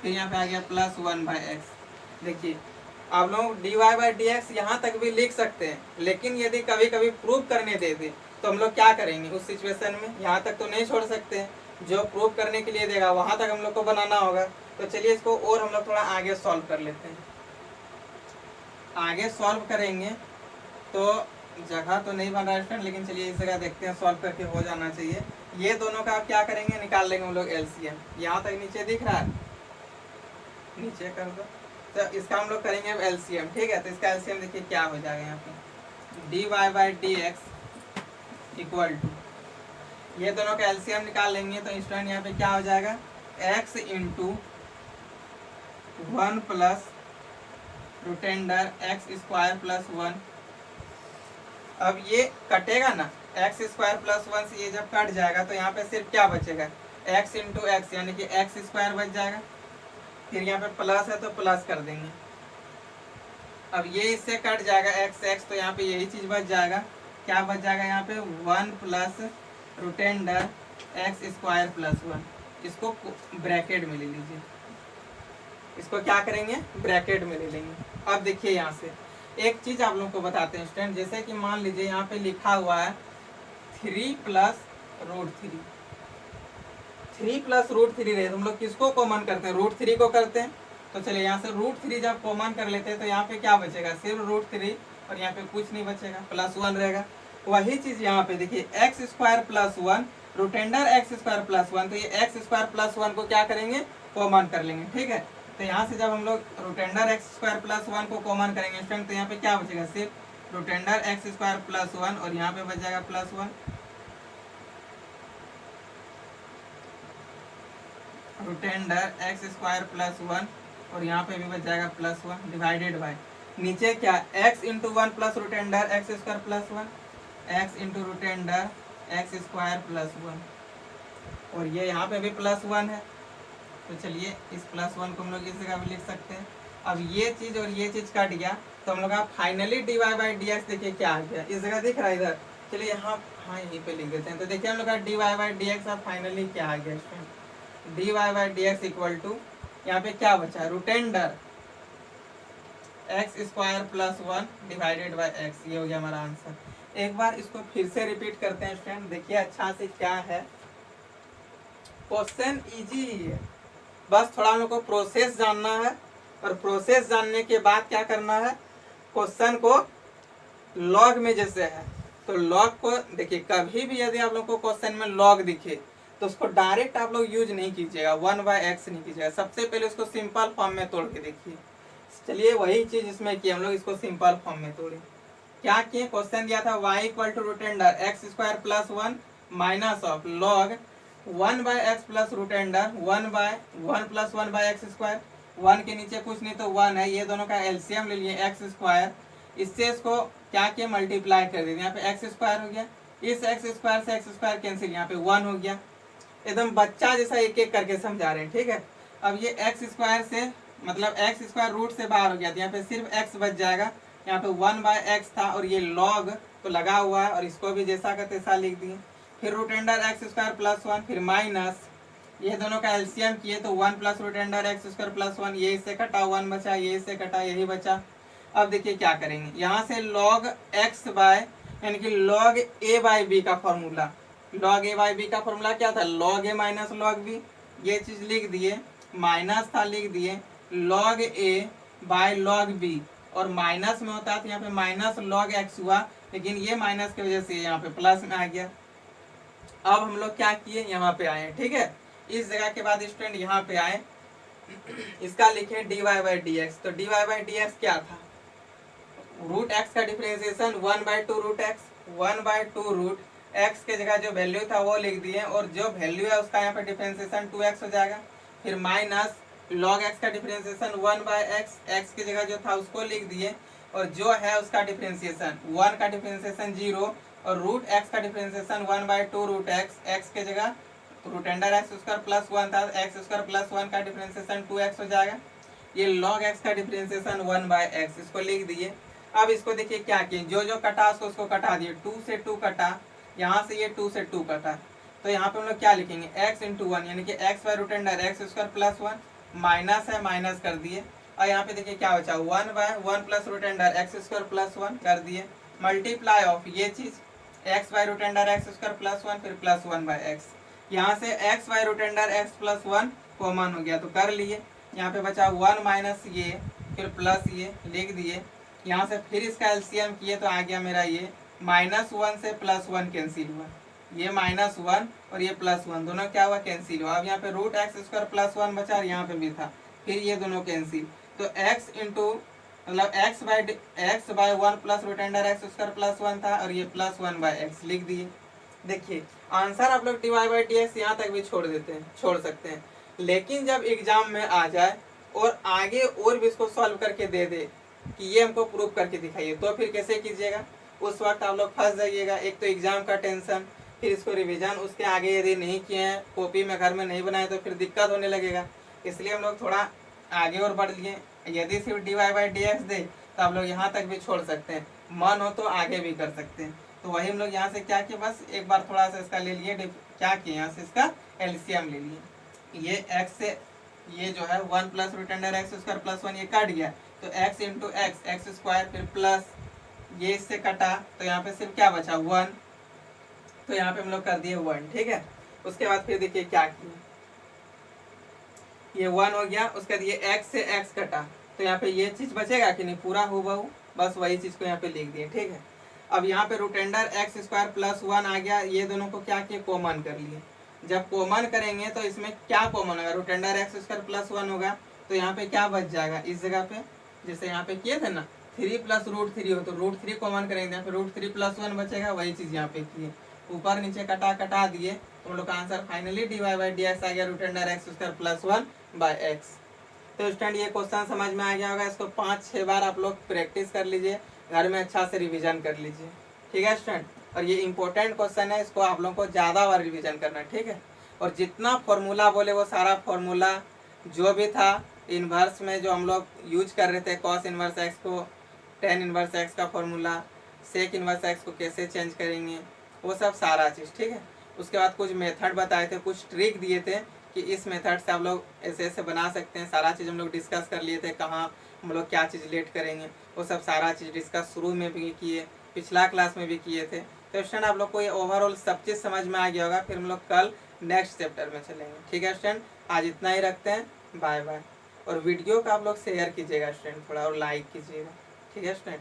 फिर यहाँ पे आ गया +1/x। देखिए आप लोग dy/dx यहाँ तक भी लिख सकते हैं, लेकिन यदि कभी कभी प्रूव करने देते तो हम लोग क्या करेंगे उस सिचुएशन में, यहाँ तक तो नहीं छोड़ सकते हैं, जो प्रूव करने के लिए देगा वहाँ तक हम लोग को बनाना होगा। तो चलिए इसको और हम लोग थोड़ा आगे सॉल्व कर लेते हैं। आगे सॉल्व करेंगे तो जगह तो नहीं बन रहा है, लेकिन चलिए इस जगह देखते हैं, सॉल्व करके हो जाना चाहिए। ये दोनों का आप क्या करेंगे, निकाल लेंगे हम लोग एलसीएम। यहाँ तक नीचे दिख रहा है, नीचे कर दो, तो इसका हम लोग करेंगे अब एलसीएम, ठीक है। तो इसका एलसीएम देखिए क्या हो जाएगा, यहाँ पे dy/dx इक्वल टू, ये दोनों का एलसीएम निकाल लेंगे तो इंस्टेंट यहाँ पे क्या हो जाएगा, x × 1 plus root under x² + 1। अब ये कटेगा ना, x² + 1 से ये जब कट जाएगा तो यहाँ पे सिर्फ क्या बचेगा, x × x यानी कि x² बच जाएगा। फिर यहाँ पे प्लस है तो प्लस कर देंगे। अब ये इससे कट जाएगा x तो यहाँ पे यही चीज बच जाएगा, क्या बच जाएगा यहाँ पे 1 प्लस रूट अंडर x² + 1। इसको ब्रैकेट में ले लीजिए, इसको क्या करेंगे, ब्रैकेट में ले लेंगे। अब देखिए यहाँ से एक चीज आप लोगों को बताते हैं स्टूडेंट, जैसे कि मान लीजिए यहाँ पे लिखा हुआ है 3 + √3, 3 + √3 रहे, तो हम लोग किसको कॉमन करते हैं, √3 को करते हैं। तो चलिए यहाँ से √3 जब कॉमन कर लेते हैं तो यहाँ पे क्या बचेगा, सिर्फ √3 और यहाँ पे कुछ नहीं बचेगा, +1 रहेगा। वही चीज यहाँ पे देखिए x² + 1 रूट अंडर x² + 1, तो ये x² + 1 को क्या करेंगे, कॉमन कर लेंगे, ठीक है। तो यहाँ से जब हम लोग रूट अंडर x² + 1 को कॉमन करेंगे स्टूडेंट, तो यहाँ पे क्या बचेगा, सिर्फ रूट अंडर x² + 1 और यहाँ पे बच जाएगा +1, रूट अंडर x² + 1 और यहाँ पे भी बच जाएगा +1 डिवाइडेड बाय नीचे क्या x × 1 plus root under x² + 1, x × root under x² + 1, और ये यहाँ पे भी +1 है। तो चलिए इस +1 को हम लोग इस जगह भी लिख सकते हैं। अब ये चीज और ये चीज कट गया तो हम लोग फाइनली dy/dx देखिए क्या आ गया, इस जगह दिख रहा है इधर, चलिए यहाँ हाँ यहीं पे लिख देते हैं। तो देखिए हम लोग dy/dx अब फाइनली क्या आ गया, dy/dx इक्वल टू यहाँ पे क्या बचा, root under x² + 1 divided by x, ये हो गया हमारा आंसर। एक बार इसको फिर से रिपीट करते हैं स्टूडेंट, देखिए अच्छा से क्या है, क्वेश्चन इजी है, बस थोड़ा हम लोग को प्रोसेस जानना है, और प्रोसेस जानने के बाद क्या करना है, क्वेश्चन को लॉग में जैसे है तो लॉग को देखिए, कभी भी यदि आप लोग को क्वेश्चन में लॉग दिखे तो उसको डायरेक्ट आप लोग यूज नहीं कीजिएगा, 1/x नहीं कीजिएगा, सबसे पहले उसको सिंपल फॉर्म में तोड़ के देखिए। चलिए वही चीज इसमें की, हम लोग इसको सिंपल फॉर्म में तोड़े। क्या किए, क्वेश्चन दिया था y = root under x² + 1 minus of log 1/x plus root under 1/1 + 1/x², 1 के नीचे कुछ नहीं तो 1 है, ये दोनों का एलसीएम ले लिए x², इससे इसको क्या किया, मल्टीप्लाई कर दिया, यहाँ पे x² हो गया, इस x² से x² कैंसिल, यहाँ पे 1 हो गया। एकदम बच्चा जैसा एक एक करके समझा रहे हैं, ठीक है। अब ये x² से मतलब x² रूट से बाहर हो गया, तो यहाँ पे सिर्फ x बच जाएगा, यहाँ पे 1/x था और ये log तो लगा हुआ है और इसको भी जैसा का तैसा लिख दिए। फिर रूट अंडर x² + 1, फिर माइनस, ये दोनों का एलसीएम किए तो 1 प्लस रूट अंडर x² + 1, ये इससे कटा 1 बचा, ये इससे कटा यही बचा। अब देखिए क्या करेंगे, यहाँ से log x बाय यानी कि log a/b का फॉर्मूला, log a/b का फॉर्मूला क्या था, log a minus log b, ये चीज लिख दिए, माइनस था लिख दिए log a by log b, और माइनस में होता है तो यहाँ पे माइनस log x हुआ, लेकिन ये माइनस की वजह से यहाँ पे प्लस में आ गया। अब हम लोग क्या किए, यहाँ पे आए, ठीक है। इस जगह के बाद स्टूडेंट यहाँ पे आए, इसका लिखे dy/dx, तो dy/dx क्या था, रूट x का differentiation 1/2 root x, 1/2 root x के जगह जो वैल्यू था वो लिख दिए और जो वैल्यू है उसका यहाँ पे डिफरेंशिएशन 2x हो जाएगा। फिर माइनस log x का डिफरेंशिएशन 1/x, x की जगह जो था उसको लिख दिए और जो है उसका डिफरेंशिएशन 1 का डिफरेंशिएशन 0 और रूट x का डिफरेंशिएशन 1/2 रूट x, x के जगह root under x square plus 1 था, एक्स स्क्वायर प्लस 1 का डिफरेंशिएशन 2x हो जाएगा। ये log x का डिफरेंशिएशन 1/x, इसको लिख दिए। अब इसको देखिए क्या किए, जो जो कटा उसको कटा दिए, 2 से 2 कटा, यहाँ से ये 2 से 2 कटा, तो यहाँ पे हम लोग क्या लिखेंगे x इंटू 1 यानी कि x by root under x square plus 1, minus है माइनस कर दिए और यहाँ पे देखिए क्या बचा 1/1 plus root under x square plus 1 कर दिए, मल्टीप्लाई ऑफ ये चीज x by root under x square plus 1 फिर प्लस 1/x, यहाँ से x by root under x plus 1 common हो गया तो कर लिए, यहाँ पे बचा 1 माइनस ये फिर प्लस ये लिख दिए, यहाँ से फिर इसका एलसीएम किए तो आ गया मेरा ये -1 से +1 कैंसिल हुआ, ये -1 और ये +1 दोनों क्या हुआ कैंसिल हुआ। अब यहाँ पे रूट एक्स स्क्वायर प्लस 1 बचा और यहाँ पे भी था, फिर ये दोनों कैंसिल, तो x इंटू मतलब x by 1 plus root under x square plus 1 था और ये +1/x लिख दिए। देखिए आंसर आप लोग dy/dx यहाँ तक भी छोड़ सकते हैं, लेकिन जब एग्जाम में आ जाए और आगे और भी इसको सॉल्व करके दे दे कि ये हमको प्रूव करके दिखाइए, तो फिर कैसे कीजिएगा, उस वक्त आप लोग फंस जाइएगा। एक तो एग्जाम का टेंशन, फिर इसको रिवीजन, उसके आगे यदि नहीं किए हैं कॉपी में घर में नहीं बनाए तो फिर दिक्कत होने लगेगा। इसलिए हम लोग थोड़ा आगे और बढ़ लिए, यदि सिर्फ dy/dx दे तो आप लोग यहाँ तक भी छोड़ सकते हैं, मन हो तो आगे भी कर सकते हैं। तो वही हम लोग यहाँ से क्या किए, बस एक बार थोड़ा सा इसका ले लिए, क्या किए यहाँ से इसका एलसीएम ले लिए, ये x से ये जो है 1 plus root under x square plus 1 ये कट गया तो x इंटू एक्स स्क्वायर फिर प्लस ये इससे कटा तो यहाँ पे सिर्फ क्या बचा 1, तो यहाँ पे हम लोग कर दिए 1, ठीक है। उसके बाद फिर देखिए क्या किए, ये 1 हो गया, उसके बाद ये x से x कटा तो यहाँ पे ये चीज बचेगा कि नहीं, पूरा हुबहू बस वही चीज को यहाँ पे लिख दिए, ठीक है। अब यहाँ पे root under x square plus 1 आ गया, ये दोनों को क्या किए कॉमन कर लिए, जब कॉमन करेंगे तो इसमें क्या कॉमन होगा, root under x square plus 1 होगा तो यहाँ पे क्या बच जाएगा, इस जगह पे जैसे यहाँ पे किए थे ना 3 प्लस √3 हो तो √3 कॉमन करेंगे, यहाँ पे √3 प्लस 1 बचेगा, वही चीज यहाँ पे किए, ऊपर नीचे कटा दिए तो हम लोग का आंसर फाइनली dy/dx आ गया root under x square plus 1/x। तो स्टूडेंट ये क्वेश्चन समझ में आ गया होगा, इसको 5-6 बार आप लोग प्रैक्टिस कर लीजिए, घर में अच्छा से रिवीजन कर लीजिए, ठीक है स्टूडेंट। और ये इंपॉर्टेंट क्वेश्चन है, इसको आप लोगों को ज़्यादा बार रिवीजन करना है, ठीक है। और जितना फॉर्मूला बोले वो सारा फॉर्मूला जो भी था इन्वर्स में जो हम लोग यूज कर रहे थे, कॉस इन्वर्स एक्स को टेन इन्वर्स एक्स का फॉर्मूला, सेक इन्वर्स एक्स को कैसे चेंज करेंगे, वो सब सारा चीज़, ठीक है। उसके बाद कुछ मेथड बताए थे, कुछ ट्रिक दिए थे कि इस मेथड से आप लोग ऐसे ऐसे बना सकते हैं, सारा चीज़ हम लोग डिस्कस कर लिए थे, कहाँ हम लोग क्या चीज़ लेट करेंगे, वो सब सारा चीज़ डिस्कस शुरू में भी किए, पिछला क्लास में भी किए थे। तो स्टूडेंट आप लोग को ये ओवरऑल सब चीज़ समझ में आ गया होगा, फिर हम लोग कल नेक्स्ट चैप्टर में चलेंगे, ठीक है स्टूडेंट। आज इतना ही रखते हैं, बाय बाय। और वीडियो का आप लोग शेयर कीजिएगा स्टूडेंट, थोड़ा और लाइक कीजिएगा, ठीक है स्टूडेंट।